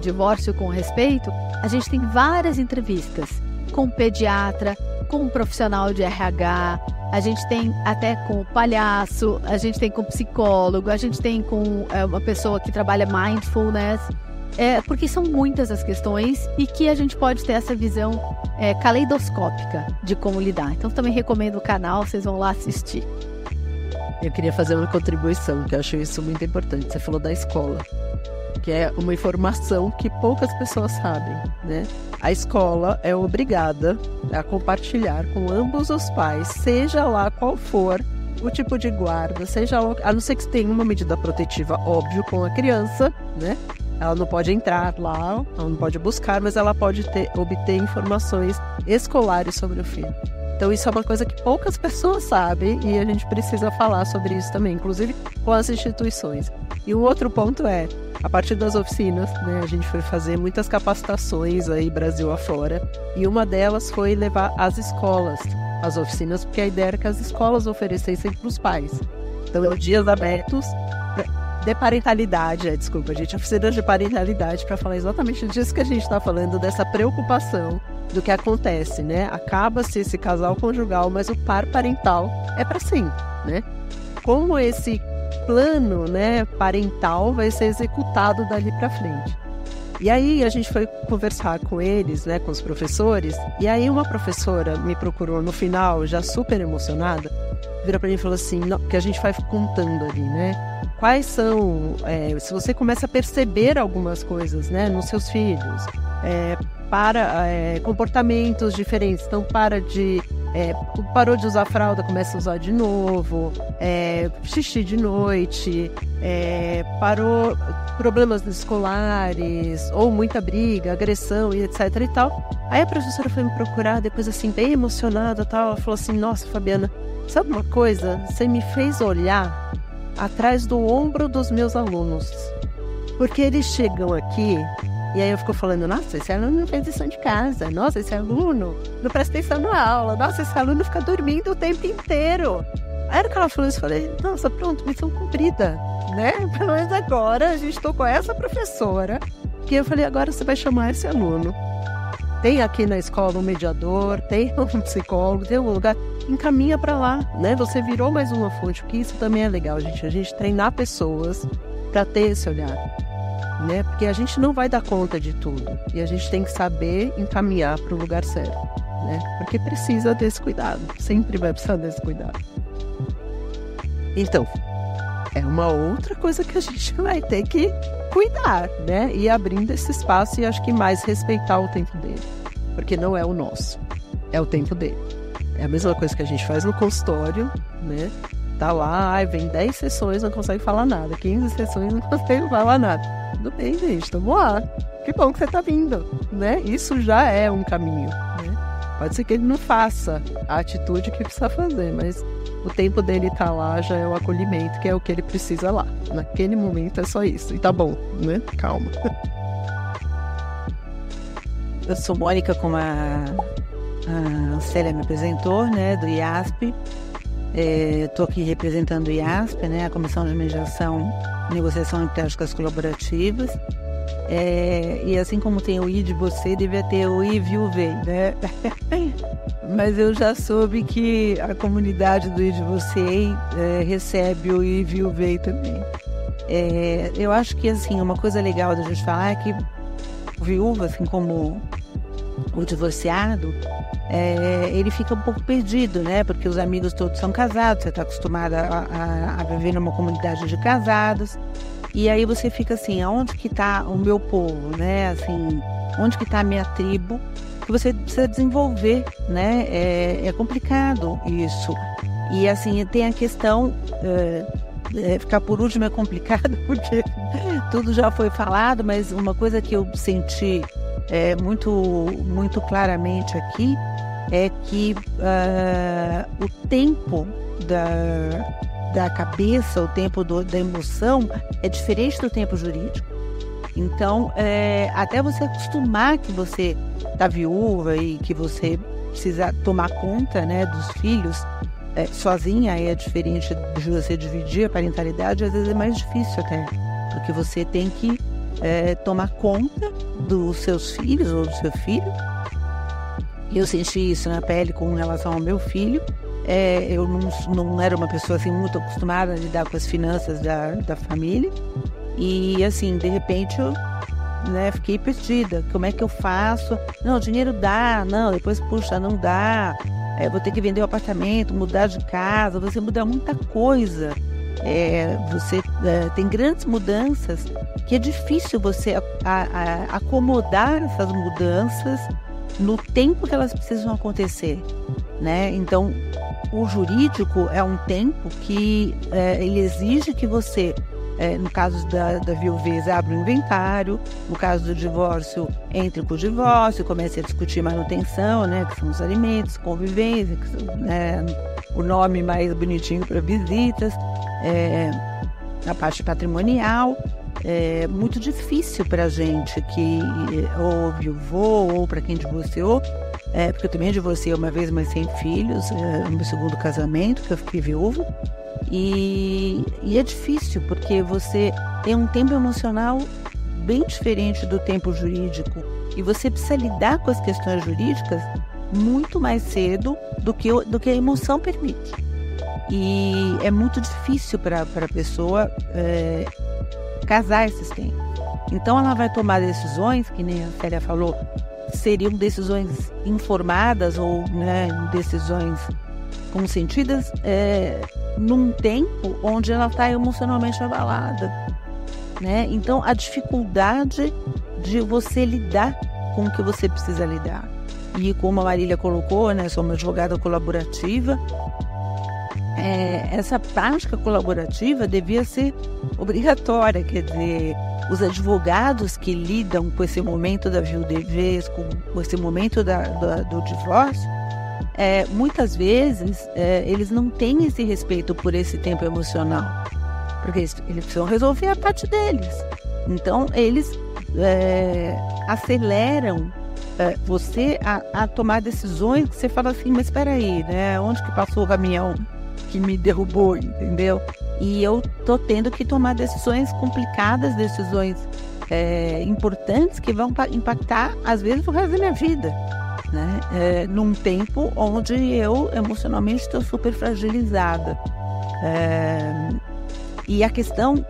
@divórcio com respeito, a gente tem várias entrevistas com pediatra, com um profissional de RH, a gente tem até com o palhaço, a gente tem com psicólogo, a gente tem com uma pessoa que trabalha mindfulness, porque são muitas as questões e que a gente pode ter essa visão caleidoscópica de como lidar. Então também recomendo o canal, vocês vão lá assistir. Eu queria fazer uma contribuição, que eu acho isso muito importante. Você falou da escola, que é uma informação que poucas pessoas sabem, né? A escola é obrigada a compartilhar com ambos os pais, seja lá qual for o tipo de guarda, seja lá, a não ser que tenha uma medida protetiva, óbvio, com a criança, né? Ela não pode entrar lá, ela não pode buscar, mas ela pode obter informações escolares sobre o filho. Então isso é uma coisa que poucas pessoas sabem e a gente precisa falar sobre isso também, inclusive com as instituições. E um outro ponto é, a partir das oficinas, né, a gente foi fazer muitas capacitações aí Brasil afora, e uma delas foi levar às escolas as oficinas, porque a ideia era que as escolas oferecessem para os pais. Então, dias abertos de parentalidade, oficinas de parentalidade, para falar exatamente disso que a gente está falando, dessa preocupação do que acontece, né? Acaba-se esse casal conjugal, mas o par parental é para sempre, né? Como esse plano, né, parental vai ser executado dali para frente. E aí a gente foi conversar com eles, né, com os professores, e aí uma professora me procurou no final, já super emocionada, virou para mim e falou assim, que a gente vai contando ali, né? Quais são, se você começa a perceber algumas coisas, né, nos seus filhos, comportamentos diferentes, então parou de usar fralda, começa a usar de novo, xixi de noite, parou problemas escolares, ou muita briga, agressão e etc e tal. Aí a professora foi me procurar, depois assim, bem emocionada e tal, ela falou assim, nossa, Fabiana, sabe uma coisa? Você me fez olhar atrás do ombro dos meus alunos, porque eles chegam aqui. E aí eu fico falando, nossa, esse aluno não fez lição de casa, nossa, esse aluno não presta atenção na aula, nossa, esse aluno fica dormindo o tempo inteiro. Aí era que ela falou isso, eu falei, nossa, pronto, missão cumprida, né? Pelo menos agora a gente tocou essa professora, que eu falei, agora você vai chamar esse aluno. Tem aqui na escola um mediador, tem um psicólogo, tem um lugar, encaminha para lá, né? Você virou mais uma fonte, porque isso também é legal, gente, a gente treinar pessoas para ter esse olhar. Né? Porque a gente não vai dar conta de tudo e a gente tem que saber encaminhar para o lugar certo, né? Porque precisa desse cuidado, sempre vai precisar desse cuidado. Então, é uma outra coisa que a gente vai ter que cuidar, né? E abrindo esse espaço e acho que mais respeitar o tempo dele. Porque não é o nosso, é o tempo dele. É a mesma coisa que a gente faz no consultório, né? Tá lá, vem 10 sessões, não consegue falar nada. 15 sessões, não consegue falar nada. Tudo bem, gente, tamo lá. Que bom que você tá vindo, né? Isso já é um caminho, né? Pode ser que ele não faça a atitude que precisa fazer, mas o tempo dele tá lá já é o acolhimento, que é o que ele precisa lá. Naquele momento é só isso. E tá bom, né? Calma. Eu sou Mônica, como a Célia me apresentou, né? Do IASP. Estou aqui representando o IASP, né? A Comissão de Mediação e Negociação em Práticas Colaborativas. E assim como tem o I de você, devia ter o I viúvei, né? Mas eu já soube que a comunidade do I de você recebe o I viúvei também. Eu acho que assim, uma coisa legal da gente falar é que o viúvo, assim como o divorciado, ele fica um pouco perdido, né? Porque os amigos todos são casados, você está acostumada a viver numa comunidade de casados. E aí você fica assim, aonde que está o meu povo, né? Assim, onde que está a minha tribo? Que você precisa desenvolver, né? É complicado isso. E assim, tem a questão, ficar por último é complicado, porque tudo já foi falado, mas uma coisa que eu senti muito claramente aqui é que o tempo da cabeça, o tempo da emoção é diferente do tempo jurídico. Então, até você acostumar que você está viúva e que você precisa tomar conta, né, dos filhos sozinha, aí é diferente de você dividir a parentalidade, às vezes é mais difícil até, porque você tem que tomar conta dos seus filhos ou do seu filho. Eu senti isso na pele com relação ao meu filho. Eu não era uma pessoa assim, muito acostumada a lidar com as finanças da família. E assim, de repente eu fiquei perdida. Como é que eu faço? Não, o dinheiro dá. Não, depois, puxa, não dá. Vou ter que vender o apartamento, mudar de casa. Você muda muita coisa. Você tem grandes mudanças que é difícil você acomodar essas mudanças no tempo que elas precisam acontecer, né? Então, o jurídico é um tempo que ele exige que você, no caso da viuvez, abra o inventário, no caso do divórcio, entre com o divórcio, comece a discutir manutenção, né, que são os alimentos, convivência, que são, o nome mais bonitinho para visitas, a parte patrimonial. É muito difícil para a gente que ou viuvou ou para quem divorciou, porque eu também divorciei uma vez, mas sem filhos, no meu segundo casamento, que eu fiquei viúva, e é difícil porque você tem um tempo emocional bem diferente do tempo jurídico e você precisa lidar com as questões jurídicas muito mais cedo do que a emoção permite. E é muito difícil para a pessoa casar esses tempos. Então ela vai tomar decisões, que nem a Célia falou, seriam decisões informadas ou, né, decisões consentidas num tempo onde ela está emocionalmente abalada, né? Então a dificuldade de você lidar com o que você precisa lidar. E como a Marília colocou, né, sou uma advogada colaborativa, essa prática colaborativa devia ser obrigatória, quer dizer, os advogados que lidam com esse momento da viuvez, com esse momento do divórcio, muitas vezes eles não têm esse respeito por esse tempo emocional, porque eles precisam resolver a parte deles. Então eles aceleram você a tomar decisões que você fala assim, mas espera aí, né? Onde que passou o caminhão que me derrubou, entendeu? E eu tô tendo que tomar decisões complicadas, decisões importantes que vão impactar, às vezes, o resto da minha vida, né? Num tempo onde eu emocionalmente estou super fragilizada. E a questão,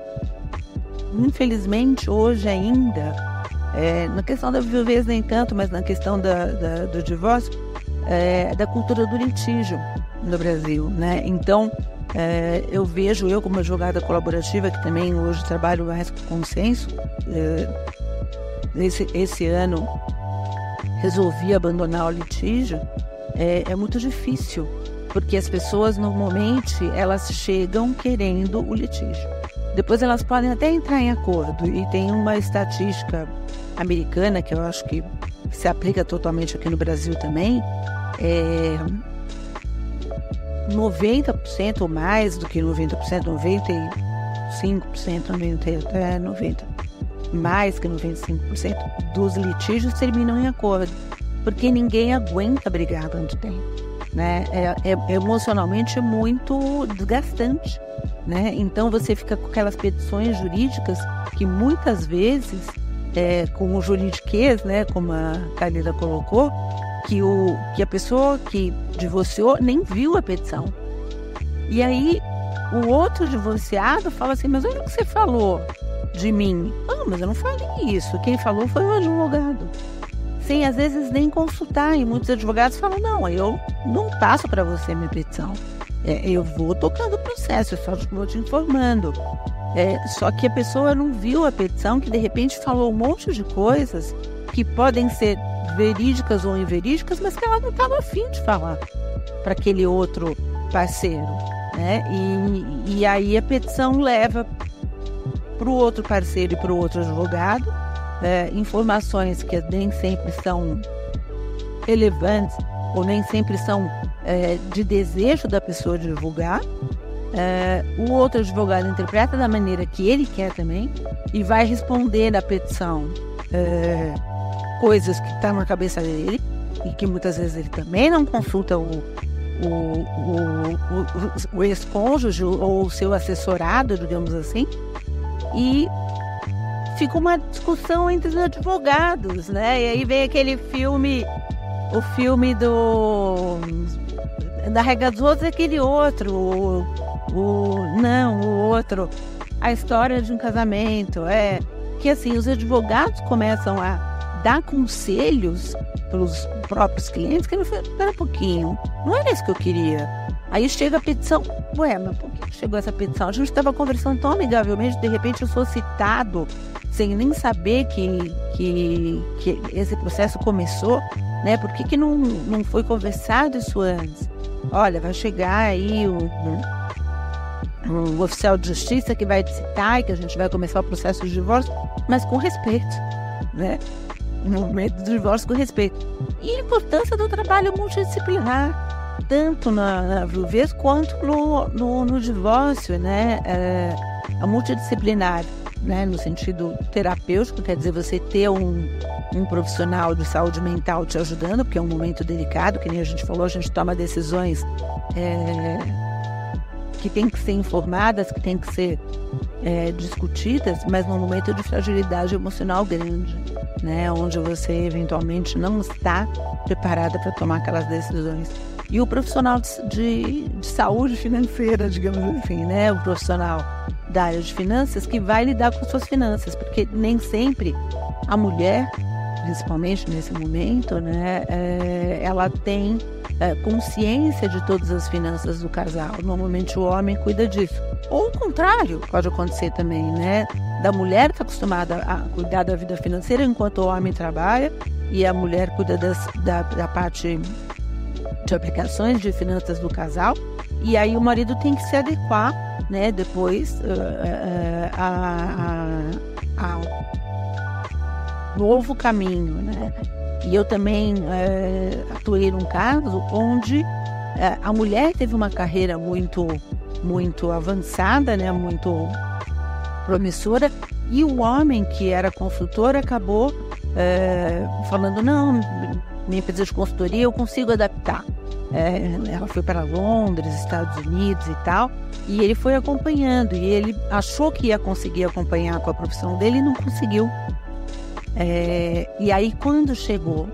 infelizmente, hoje ainda, na questão da viuvez nem tanto, mas na questão do divórcio, da cultura do litígio no Brasil, né? Então, eu vejo, eu como advogada colaborativa, que também hoje trabalho mais com consenso, esse ano resolvi abandonar o litígio. É muito difícil, porque as pessoas normalmente elas chegam querendo o litígio. Depois elas podem até entrar em acordo, e tem uma estatística americana que eu acho que se aplica totalmente aqui no Brasil também, 90% ou mais do que 90%, 95%, 90%, mais que 95% dos litígios terminam em acordo, porque ninguém aguenta brigar tanto tempo, né? Emocionalmente muito desgastante, né? Então você fica com aquelas petições jurídicas que muitas vezes, com o juridiquês, né, como a Kalila colocou, que a pessoa que divorciou nem viu a petição. E aí o outro divorciado fala assim, mas olha o que você falou de mim. Mas eu não falei isso. Quem falou foi o advogado. Sem, às vezes, nem consultar. E muitos advogados falam, não, eu não passo para você minha petição. Eu vou tocando o processo, eu só vou te informando. Só que a pessoa não viu a petição, que de repente falou um monte de coisas que podem ser verídicas ou inverídicas, mas que ela não estava afim de falar para aquele outro parceiro, né? E aí a petição leva para o outro parceiro e para o outro advogado informações que nem sempre são relevantes ou nem sempre são de desejo da pessoa de divulgar. O outro advogado interpreta da maneira que ele quer também e vai responder na petição coisas que estão na cabeça dele e que muitas vezes ele também não consulta o ex-cônjuge ou o seu assessorado, digamos assim, e fica uma discussão entre os advogados, né? E aí vem aquele filme, o filme da Regra dos Outros, aquele outro, o outro, a história de um casamento, que assim, os advogados começam a dar conselhos para os próprios clientes, que ele fala, espera um pouquinho, não era isso que eu queria. Aí chega a petição, mas por que chegou essa petição? A gente estava conversando tão amigavelmente, de repente eu sou citado, sem nem saber que esse processo começou, né? Por que não foi conversado isso antes? Olha, vai chegar aí um oficial de justiça que vai te citar e que a gente vai começar o processo de divórcio, mas com respeito, né? No momento do divórcio, com respeito. E a importância do trabalho multidisciplinar, tanto na viuvez quanto no divórcio, né? A multidisciplinar, né? No sentido terapêutico, quer dizer, você ter um profissional de saúde mental te ajudando, porque é um momento delicado, que nem a gente falou, a gente toma decisões que têm que ser informadas, que têm que ser discutidas, mas num momento de fragilidade emocional grande, né, onde você eventualmente não está preparada para tomar aquelas decisões. E o profissional de saúde financeira, digamos assim, né, o profissional da área de finanças que vai lidar com as suas finanças, porque nem sempre a mulher, principalmente nesse momento, né, ela tem consciência de todas as finanças do casal. Normalmente o homem cuida disso. Ou o contrário, pode acontecer também, né? Da mulher está acostumada a cuidar da vida financeira enquanto o homem trabalha e a mulher cuida da parte de aplicações de finanças do casal. E aí o marido tem que se adequar, né? Depois ao novo caminho, né? E eu também atuei num caso onde a mulher teve uma carreira muito avançada, né, muito promissora, e o homem, que era consultor, acabou falando, não, minha empresa de consultoria eu consigo adaptar. Ela foi para Londres, Estados Unidos e tal, e ele foi acompanhando, e ele achou que ia conseguir acompanhar com a profissão dele e não conseguiu. E aí quando chegou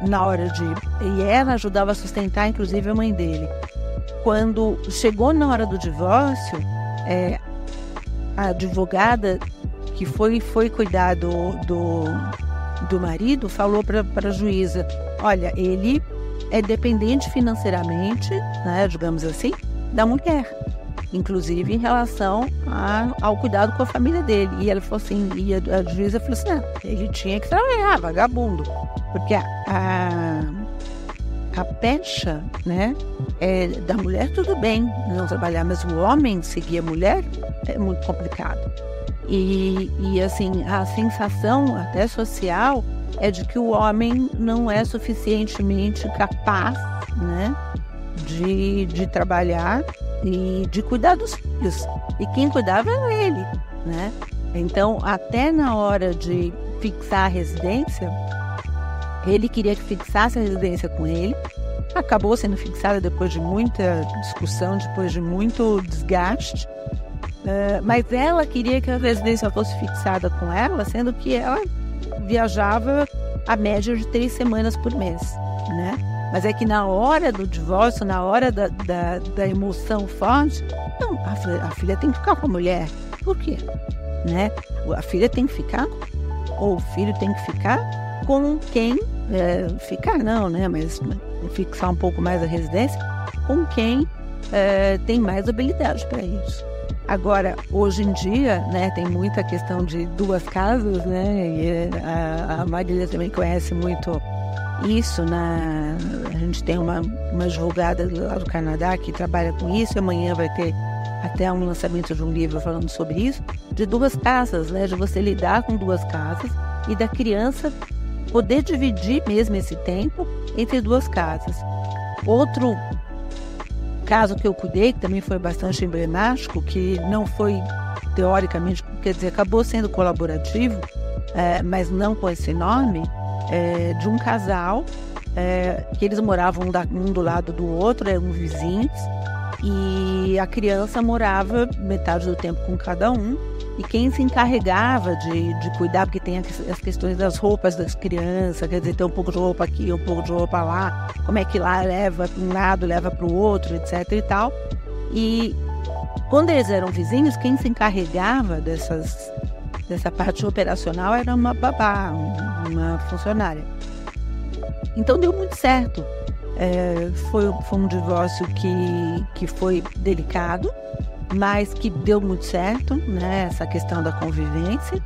na hora e ela ajudava a sustentar inclusive a mãe dele, quando chegou na hora do divórcio, a advogada que foi cuidar do marido falou para a juíza, olha, ele é dependente financeiramente, né, digamos assim, da mulher. Inclusive em relação ao cuidado com a família dele. E ela falou assim, e a juíza falou assim, ele tinha que trabalhar, vagabundo. Porque a pecha, né, da mulher tudo bem não trabalhar, mas o homem seguir a mulher é muito complicado. E assim, a sensação até social é de que o homem não é suficientemente capaz, né, de trabalhar e de cuidar dos filhos. E quem cuidava era ele, né? Então, até na hora de fixar a residência, ele queria que fixasse a residência com ele. Acabou sendo fixada depois de muita discussão, depois de muito desgaste. Mas ela queria que a residência fosse fixada com ela, sendo que ela viajava a média de 3 semanas por mês, né? Mas é que na hora do divórcio, na hora da emoção forte, não, a filha tem que ficar com a mulher. Por quê? Né? A filha tem que ficar, ou o filho tem que ficar com quem... ficar não, né? Mas fixar um pouco mais a residência, com quem tem mais habilidade para isso. Agora, hoje em dia, né, tem muita questão de 2 casas, né? E a Marília também conhece muito isso. A gente tem uma advogada lá do Canadá que trabalha com isso, e amanhã vai ter até um lançamento de um livro falando sobre isso, de 2 casas, né? De você lidar com 2 casas e da criança poder dividir mesmo esse tempo entre 2 casas. Outro caso que eu cuidei, que também foi bastante emblemático, que não foi teoricamente, quer dizer, acabou sendo colaborativo, mas não com esse nome, de um casal que eles moravam um do lado do outro, eram vizinhos, e a criança morava metade do tempo com cada um, e quem se encarregava de cuidar, porque tem as questões das roupas das crianças, quer dizer, tem um pouco de roupa aqui, um pouco de roupa lá, como é que lá leva para um lado, leva para o outro, etc e tal. E quando eles eram vizinhos, quem se encarregava dessa parte operacional era uma babá, uma funcionária. Então deu muito certo. Foi um divórcio que foi delicado, mas que deu muito certo, né? Essa questão da convivência.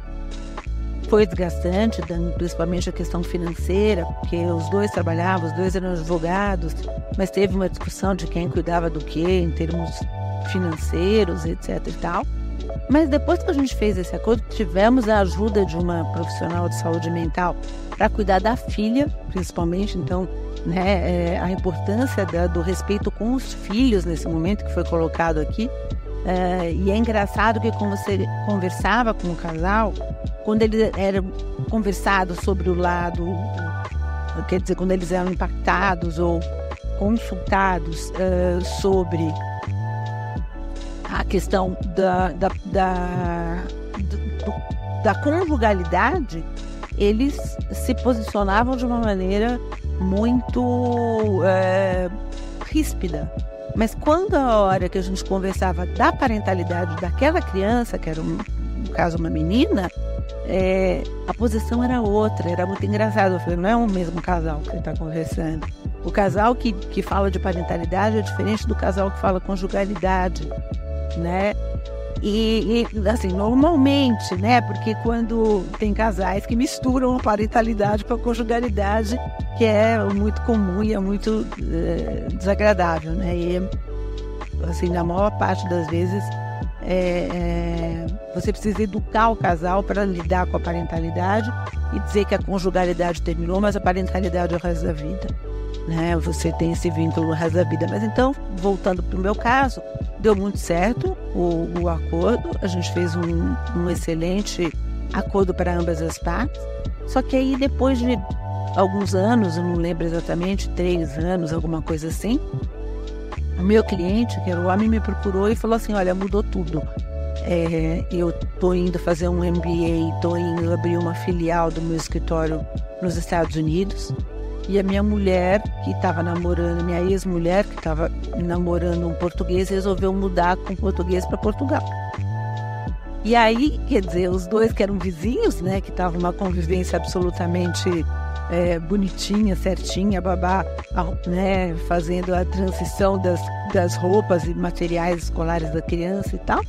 Foi desgastante, principalmente a questão financeira, porque os 2 trabalhavam, os 2 eram advogados, mas teve uma discussão de quem cuidava do quê, em termos financeiros, etc e tal. Mas depois que a gente fez esse acordo, tivemos a ajuda de uma profissional de saúde mental para cuidar da filha, principalmente. Então, né, a importância do respeito com os filhos nesse momento que foi colocado aqui. E é engraçado que quando você conversava com o casal, quando eles eram conversados sobre o lado, quer dizer, quando eles eram impactados ou consultados sobre a questão da conjugalidade, eles se posicionavam de uma maneira muito ríspida. Mas quando a hora que a gente conversava da parentalidade daquela criança, que era no caso uma menina, a posição era outra, era muito engraçado. Eu falei, não é o mesmo casal que você está conversando. O casal que fala de parentalidade é diferente do casal que fala conjugalidade, né? E assim, normalmente, né? Porque quando tem casais que misturam a parentalidade com a conjugalidade, que é muito comum e é muito desagradável, né? E assim, na maior parte das vezes você precisa educar o casal para lidar com a parentalidade e dizer que a conjugalidade terminou, mas a parentalidade é o resto da vida, né? Você tem esse vínculo no resto da vida. Mas então, voltando para o meu caso, deu muito certo o acordo. A gente fez um excelente acordo para ambas as partes. Só que aí, depois de alguns anos, eu não lembro exatamente, 3 anos, alguma coisa assim, o meu cliente, que era o homem, me procurou e falou assim, olha, mudou tudo. Eu estou indo fazer um MBA, estou indo abrir uma filial do meu escritório nos Estados Unidos, e a minha mulher, que estava namorando, minha ex-mulher, que estava namorando um português, resolveu mudar com português para Portugal. E aí, quer dizer, os 2 que eram vizinhos, né, que estavam uma convivência absolutamente bonitinha, certinha, a babá, né, fazendo a transição das roupas e materiais escolares da criança e tal.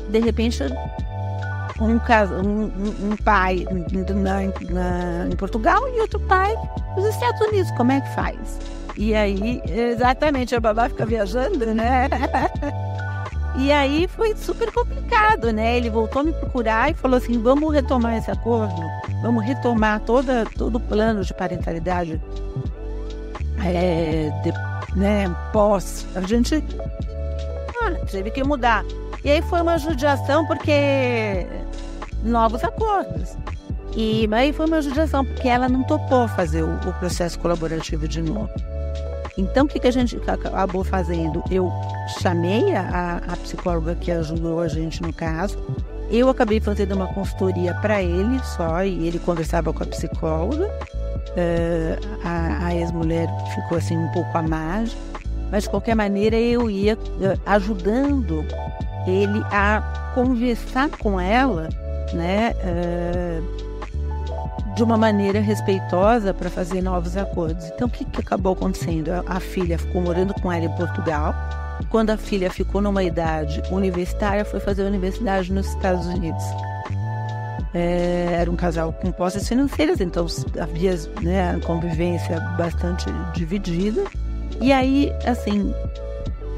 De repente, um pai em Portugal e outro pai nos Estados Unidos. Como é que faz? E aí, exatamente, a babá fica viajando, né? E aí foi super complicado, né? Ele voltou a me procurar e falou assim, vamos retomar esse acordo, vamos retomar todo o plano de parentalidade pós. A gente teve que mudar. E aí foi uma judiação porque novos acordos. E aí foi uma judiação porque ela não topou fazer o processo colaborativo de novo. Então, o que a gente acabou fazendo? Eu chamei a psicóloga que ajudou a gente no caso. Eu acabei fazendo uma consultoria para ele só, e ele conversava com a psicóloga. A ex-mulher ficou assim um pouco à margem, mas de qualquer maneira eu ia ajudando ele a conversar com ela, né? De uma maneira respeitosa para fazer novos acordos. Então, o que acabou acontecendo? A filha ficou morando com ela em Portugal. Quando a filha ficou numa idade universitária, foi fazer a universidade nos Estados Unidos. Era um casal com posses financeiras, então havia, né, convivência bastante dividida. E aí, assim,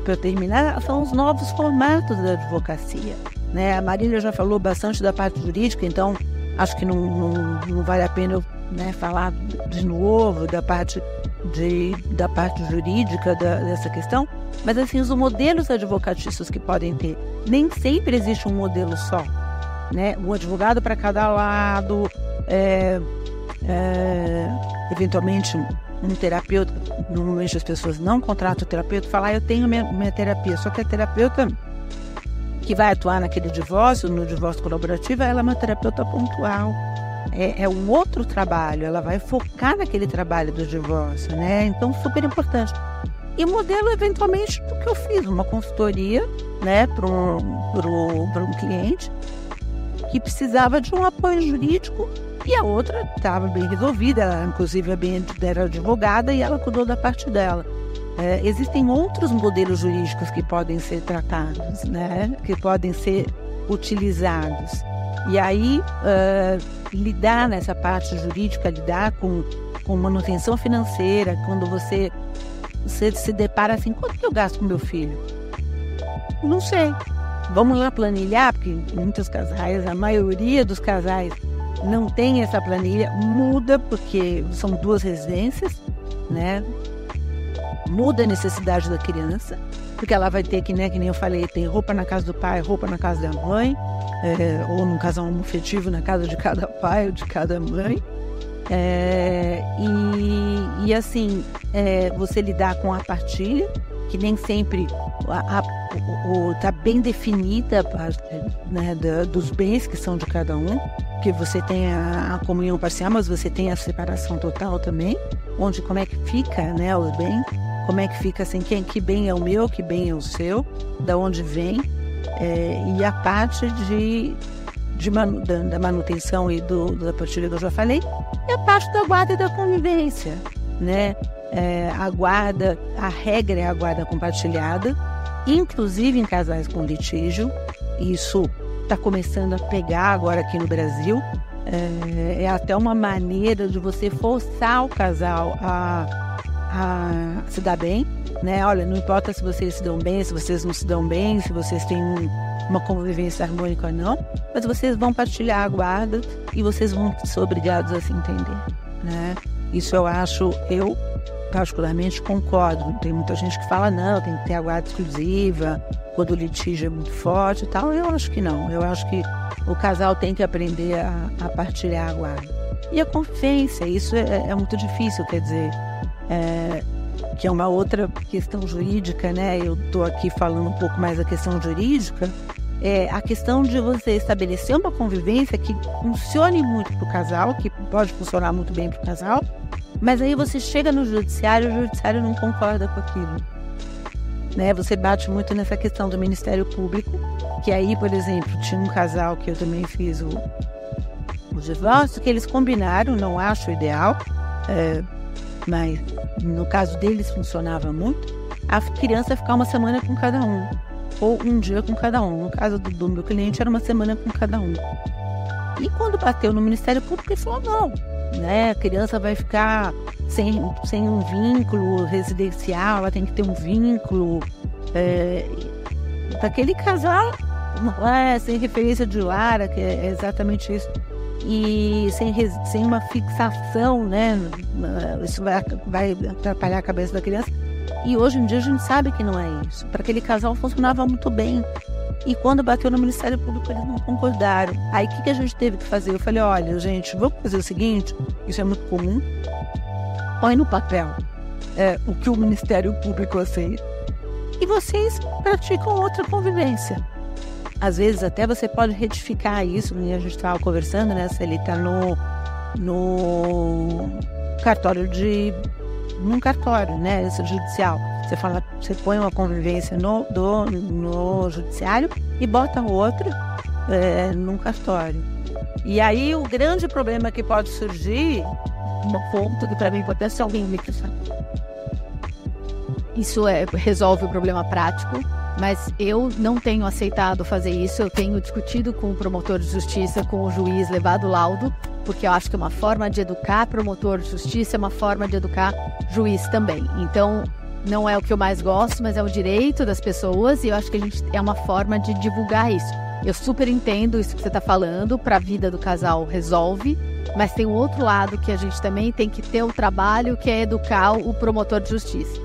para terminar, são os novos formatos da advocacia, né? A Marília já falou bastante da parte jurídica, então acho que não vale a pena eu, né, falar de novo da parte jurídica dessa questão, mas assim, os modelos advocatícios que podem ter, nem sempre existe um modelo só, né? Um advogado para cada lado, eventualmente um terapeuta. Normalmente as pessoas não contratam o terapeuta, falam, eu tenho minha terapia, só que a terapeuta que vai atuar naquele divórcio, no divórcio colaborativo, ela é uma terapeuta pontual. É um outro trabalho, ela vai focar naquele trabalho do divórcio, né? Então, super importante. E o modelo, eventualmente, do que eu fiz, uma consultoria, né, para um cliente que precisava de um apoio jurídico, e a outra estava bem resolvida, ela, inclusive, era advogada e ela cuidou da parte dela. Existem outros modelos jurídicos que podem ser tratados, né? Que podem ser utilizados. E aí, lidar nessa parte jurídica, lidar com manutenção financeira, quando você se depara assim, quanto que eu gasto com meu filho? Não sei. Vamos lá planilhar, porque muitos casais, a maioria dos casais não tem essa planilha, muda porque são 2 residências, né? Muda a necessidade da criança, porque ela vai ter que, né, que nem eu falei, tem roupa na casa do pai, roupa na casa da mãe, ou num casal homofetivo na casa de cada pai ou de cada mãe. E assim, você lidar com a partilha, que nem sempre está bem definida a parte, né, dos bens que são de cada um, porque você tem a comunhão parcial, mas você tem a separação total também, onde como é que fica, né, os bens, como é que fica assim, que bem é o meu, que bem é o seu, da onde vem, e a parte da manutenção e da partilha que eu já falei, e a parte da guarda e da convivência, né? A regra é a guarda compartilhada, inclusive em casais com litígio. Isso está começando a pegar agora aqui no Brasil. É até uma maneira de você forçar o casal a se dar bem, né? Olha, não importa se vocês se dão bem, se vocês não se dão bem, se vocês têm uma convivência harmônica ou não, mas vocês vão partilhar a guarda e vocês vão ser obrigados a se entender, né? Isso eu particularmente concordo. Tem muita gente que fala, não, tem que ter a guarda exclusiva, quando o litígio é muito forte e tal. Eu acho que não. Eu acho que o casal tem que aprender a partilhar a guarda. E a convivência, isso é muito difícil, quer dizer, que é uma outra questão jurídica, né? Eu estou aqui falando um pouco mais da questão jurídica, a questão de você estabelecer uma convivência que funcione muito para o casal, que pode funcionar muito bem para o casal, mas aí você chega no judiciário, o judiciário não concorda com aquilo, né? Você bate muito nessa questão do Ministério Público, que aí, por exemplo, tinha um casal que eu também fiz o divórcio, que eles combinaram, não acho ideal, mas no caso deles funcionava muito, a criança ficar uma semana com cada um, ou um dia com cada um. No caso do meu cliente, era uma semana com cada um. E quando bateu no Ministério Público, ele falou, não, né, a criança vai ficar sem um vínculo residencial, ela tem que ter um vínculo daquele casal, sem referência de lar, que é exatamente isso, e sem uma fixação, né, isso vai atrapalhar a cabeça da criança. E hoje em dia a gente sabe que não é isso. Para aquele casal funcionava muito bem. E quando bateu no Ministério Público, eles não concordaram. Aí o que a gente teve que fazer? Eu falei, olha, gente, vamos fazer o seguinte, isso é muito comum, põe no papel o que o Ministério Público aceita e vocês praticam outra convivência. Às vezes até você pode retificar isso, e a gente estava conversando, né, se ele está no cartório num cartório, né, judicial. Você põe uma convivência no judiciário e bota outra num cartório. E aí o grande problema que pode surgir, um ponto que para mim pode ser alguém me questionar. Isso resolve o problema prático, mas eu não tenho aceitado fazer isso. Eu tenho discutido com o promotor de justiça, com o juiz, levado laudo, porque eu acho que é uma forma de educar promotor de justiça, é uma forma de educar juiz também. Então, não é o que eu mais gosto, mas é o direito das pessoas e eu acho que é uma forma de divulgar isso. Eu super entendo isso que você está falando, para a vida do casal resolve, mas tem um outro lado que a gente também tem que ter o trabalho, que é educar o promotor de justiça.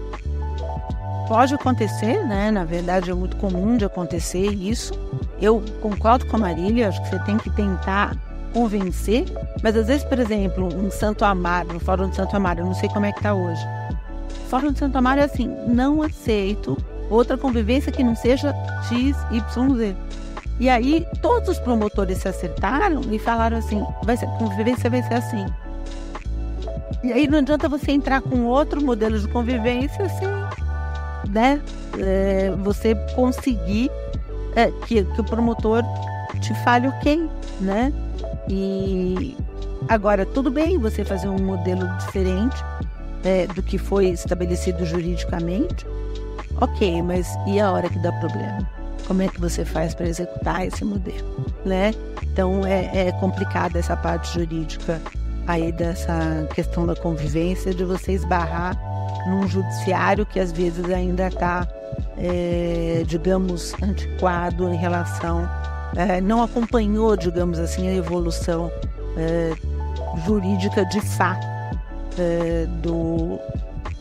Pode acontecer, né? Na verdade é muito comum de acontecer isso. Eu concordo com a Marília, acho que você tem que tentar convencer, mas às vezes, por exemplo, um Santo Amaro, no Fórum de Santo Amaro, eu não sei como é que está hoje. O Fórum de Santo Amaro é assim, não aceito outra convivência que não seja X, Y, Z. E aí todos os promotores se acertaram e falaram assim, a convivência vai ser assim. E aí não adianta você entrar com outro modelo de convivência assim, né? Você conseguir que o promotor te fale ok, né? E agora, tudo bem você fazer um modelo diferente do que foi estabelecido juridicamente, ok, mas e a hora que dá problema? Como é que você faz para executar esse modelo, né? Então, é complicada essa parte jurídica aí dessa questão da convivência, de você esbarrar num judiciário que às vezes ainda está, digamos, antiquado em relação, não acompanhou, digamos assim, a evolução jurídica de fato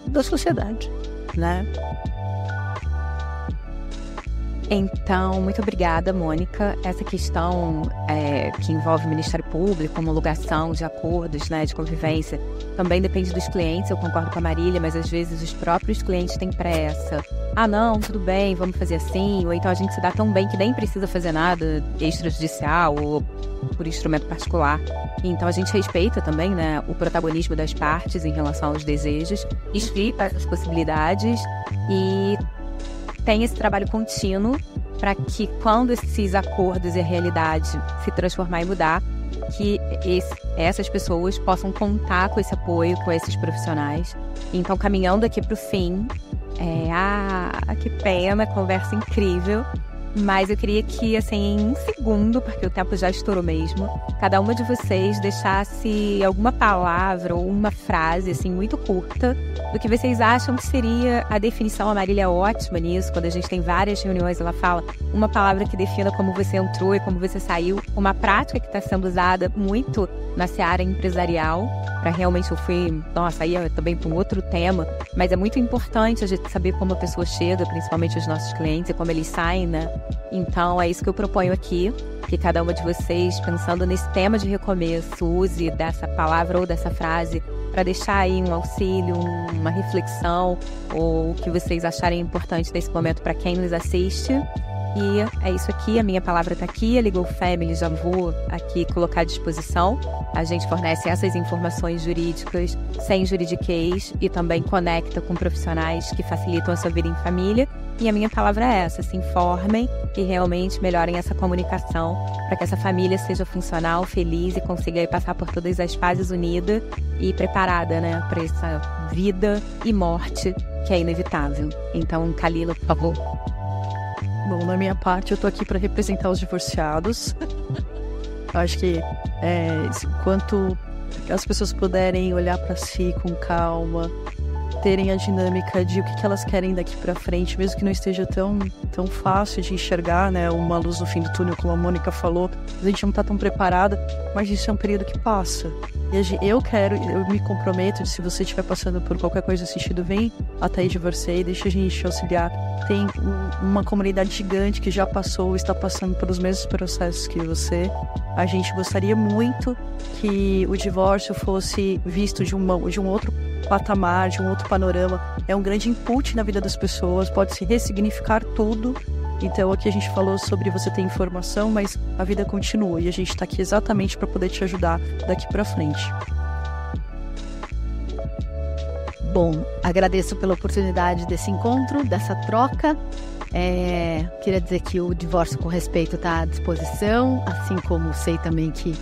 da sociedade, né? Então, muito obrigada, Mônica. Essa questão que envolve o Ministério Público, homologação de acordos, né, de convivência, também depende dos clientes. Eu concordo com a Marília, mas às vezes os próprios clientes têm pressa. Ah, não, tudo bem, vamos fazer assim. Ou então a gente se dá tão bem que nem precisa fazer nada extrajudicial ou por instrumento particular. Então a gente respeita também, né, o protagonismo das partes em relação aos desejos, explica as possibilidades e tem esse trabalho contínuo para que quando esses acordos e a realidade se transformar e mudar, que essas pessoas possam contar com esse apoio, com esses profissionais. Então, caminhando aqui para o fim, que pena, conversa incrível, mas eu queria que, assim, em um segundo, porque o tempo já estourou mesmo, cada uma de vocês deixasse alguma palavra ou uma frase, assim, muito curta, do que vocês acham que seria a definição. A Marília é ótima nisso, quando a gente tem várias reuniões, ela fala uma palavra que defina como você entrou e como você saiu, uma prática que está sendo usada muito na seara empresarial, para realmente aí eu também para um outro tema, mas é muito importante a gente saber como a pessoa chega, principalmente os nossos clientes, e como eles saem, né? Então é isso que eu proponho aqui, que cada uma de vocês, pensando nesse tema de recomeço, use dessa palavra ou dessa frase para deixar aí um auxílio, uma reflexão, ou o que vocês acharem importante nesse momento para quem nos assiste. E é isso aqui, a minha palavra está aqui, a Legal Family já vou aqui colocar à disposição. A gente fornece essas informações jurídicas sem juridiquês e também conecta com profissionais que facilitam a sua vida em família. E a minha palavra é essa, se informem e realmente melhorem essa comunicação para que essa família seja funcional, feliz e consiga aí passar por todas as fases unida e preparada, né, para essa vida e morte que é inevitável. Então, Kalila, por favor. Bom, na minha parte, eu tô aqui para representar os divorciados. Acho que enquanto as pessoas puderem olhar para si com calma, terem a dinâmica de o que elas querem daqui para frente, mesmo que não esteja tão fácil de enxergar, né, uma luz no fim do túnel, como a Mônica falou, a gente não está tão preparada, mas isso é um período que passa. E eu me comprometo de, se você estiver passando por qualquer coisa nesse sentido, vem até aí Divorciei, deixa a gente te auxiliar. Tem uma comunidade gigante que já passou, está passando pelos mesmos processos que você. A gente gostaria muito que o divórcio fosse visto de um outro patamar, de um outro panorama. É um grande input na vida das pessoas, pode se ressignificar tudo. Então aqui a gente falou sobre você ter informação, mas a vida continua e a gente está aqui exatamente para poder te ajudar daqui para frente. Bom, agradeço pela oportunidade desse encontro, dessa troca. Queria dizer que o Divórcio com Respeito está à disposição, assim como sei também que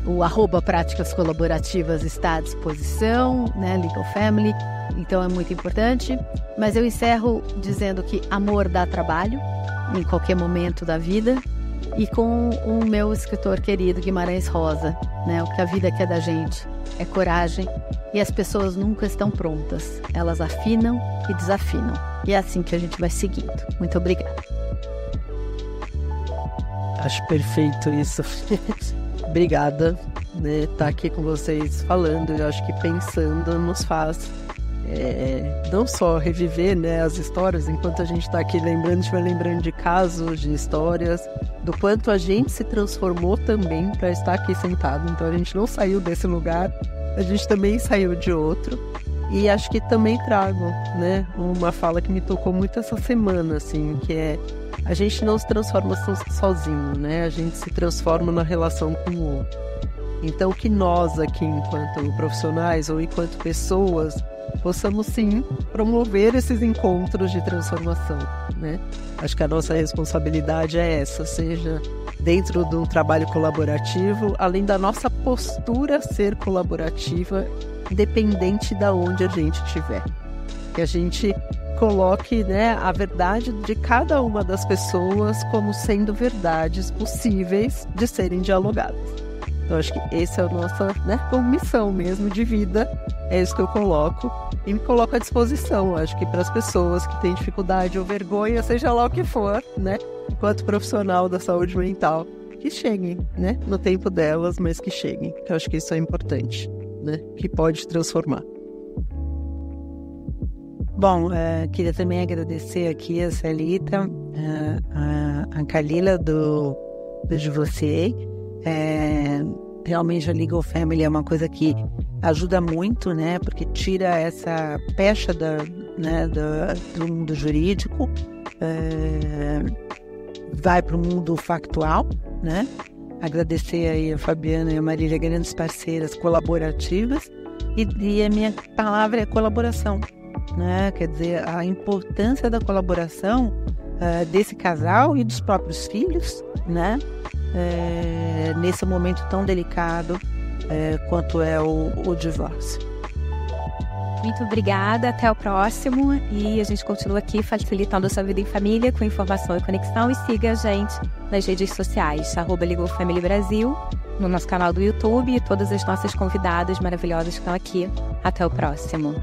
o @práticas colaborativas está à disposição, né, Legal Family, então é muito importante. Mas eu encerro dizendo que amor dá trabalho, em qualquer momento da vida, e com o meu escritor querido Guimarães Rosa, né, o que a vida quer da gente é coragem, e as pessoas nunca estão prontas, elas afinam e desafinam, e é assim que a gente vai seguindo. Muito obrigada. Acho perfeito isso. Obrigada, né, estar aqui com vocês falando. Eu acho que pensando nos faz não só reviver, né, as histórias, enquanto a gente está aqui lembrando, a gente vai lembrando de casos, de histórias, do quanto a gente se transformou também para estar aqui sentado. Então a gente não saiu desse lugar, a gente também saiu de outro. E acho que também trago, né, uma fala que me tocou muito essa semana, assim, que é: a gente não se transforma sozinho, né? A gente se transforma na relação com o outro. Então que nós aqui, enquanto profissionais ou enquanto pessoas, possamos sim promover esses encontros de transformação, né? Acho que a nossa responsabilidade é essa, seja dentro de um trabalho colaborativo, além da nossa postura ser colaborativa, independente de onde a gente estiver. Que a gente coloque, né, a verdade de cada uma das pessoas como sendo verdades possíveis de serem dialogadas. Então acho que essa é a nossa, né, missão mesmo de vida. É isso que eu coloco e me coloco à disposição, acho que para as pessoas que têm dificuldade ou vergonha, seja lá o que for, né, enquanto profissional da saúde mental, que cheguem, né, no tempo delas, mas que cheguem, que eu acho que isso é importante, né, que pode transformar. Bom, queria também agradecer aqui a Celita, a Kalila do Divorciei. Realmente a Legal Family é uma coisa que ajuda muito, né? Porque tira essa pecha do mundo jurídico, vai para o mundo factual, né? Agradecer aí a Fabiana e a Marília, grandes parceiras colaborativas, e a minha palavra é colaboração, né? Quer dizer, a importância da colaboração desse casal e dos próprios filhos, né? Nesse momento tão delicado quanto é o divórcio. Muito obrigada, até o próximo, e a gente continua aqui facilitando a sua vida em família com informação e conexão, e siga a gente nas redes sociais, @Legal Family Brasil, no nosso canal do YouTube, e todas as nossas convidadas maravilhosas que estão aqui. Até o próximo.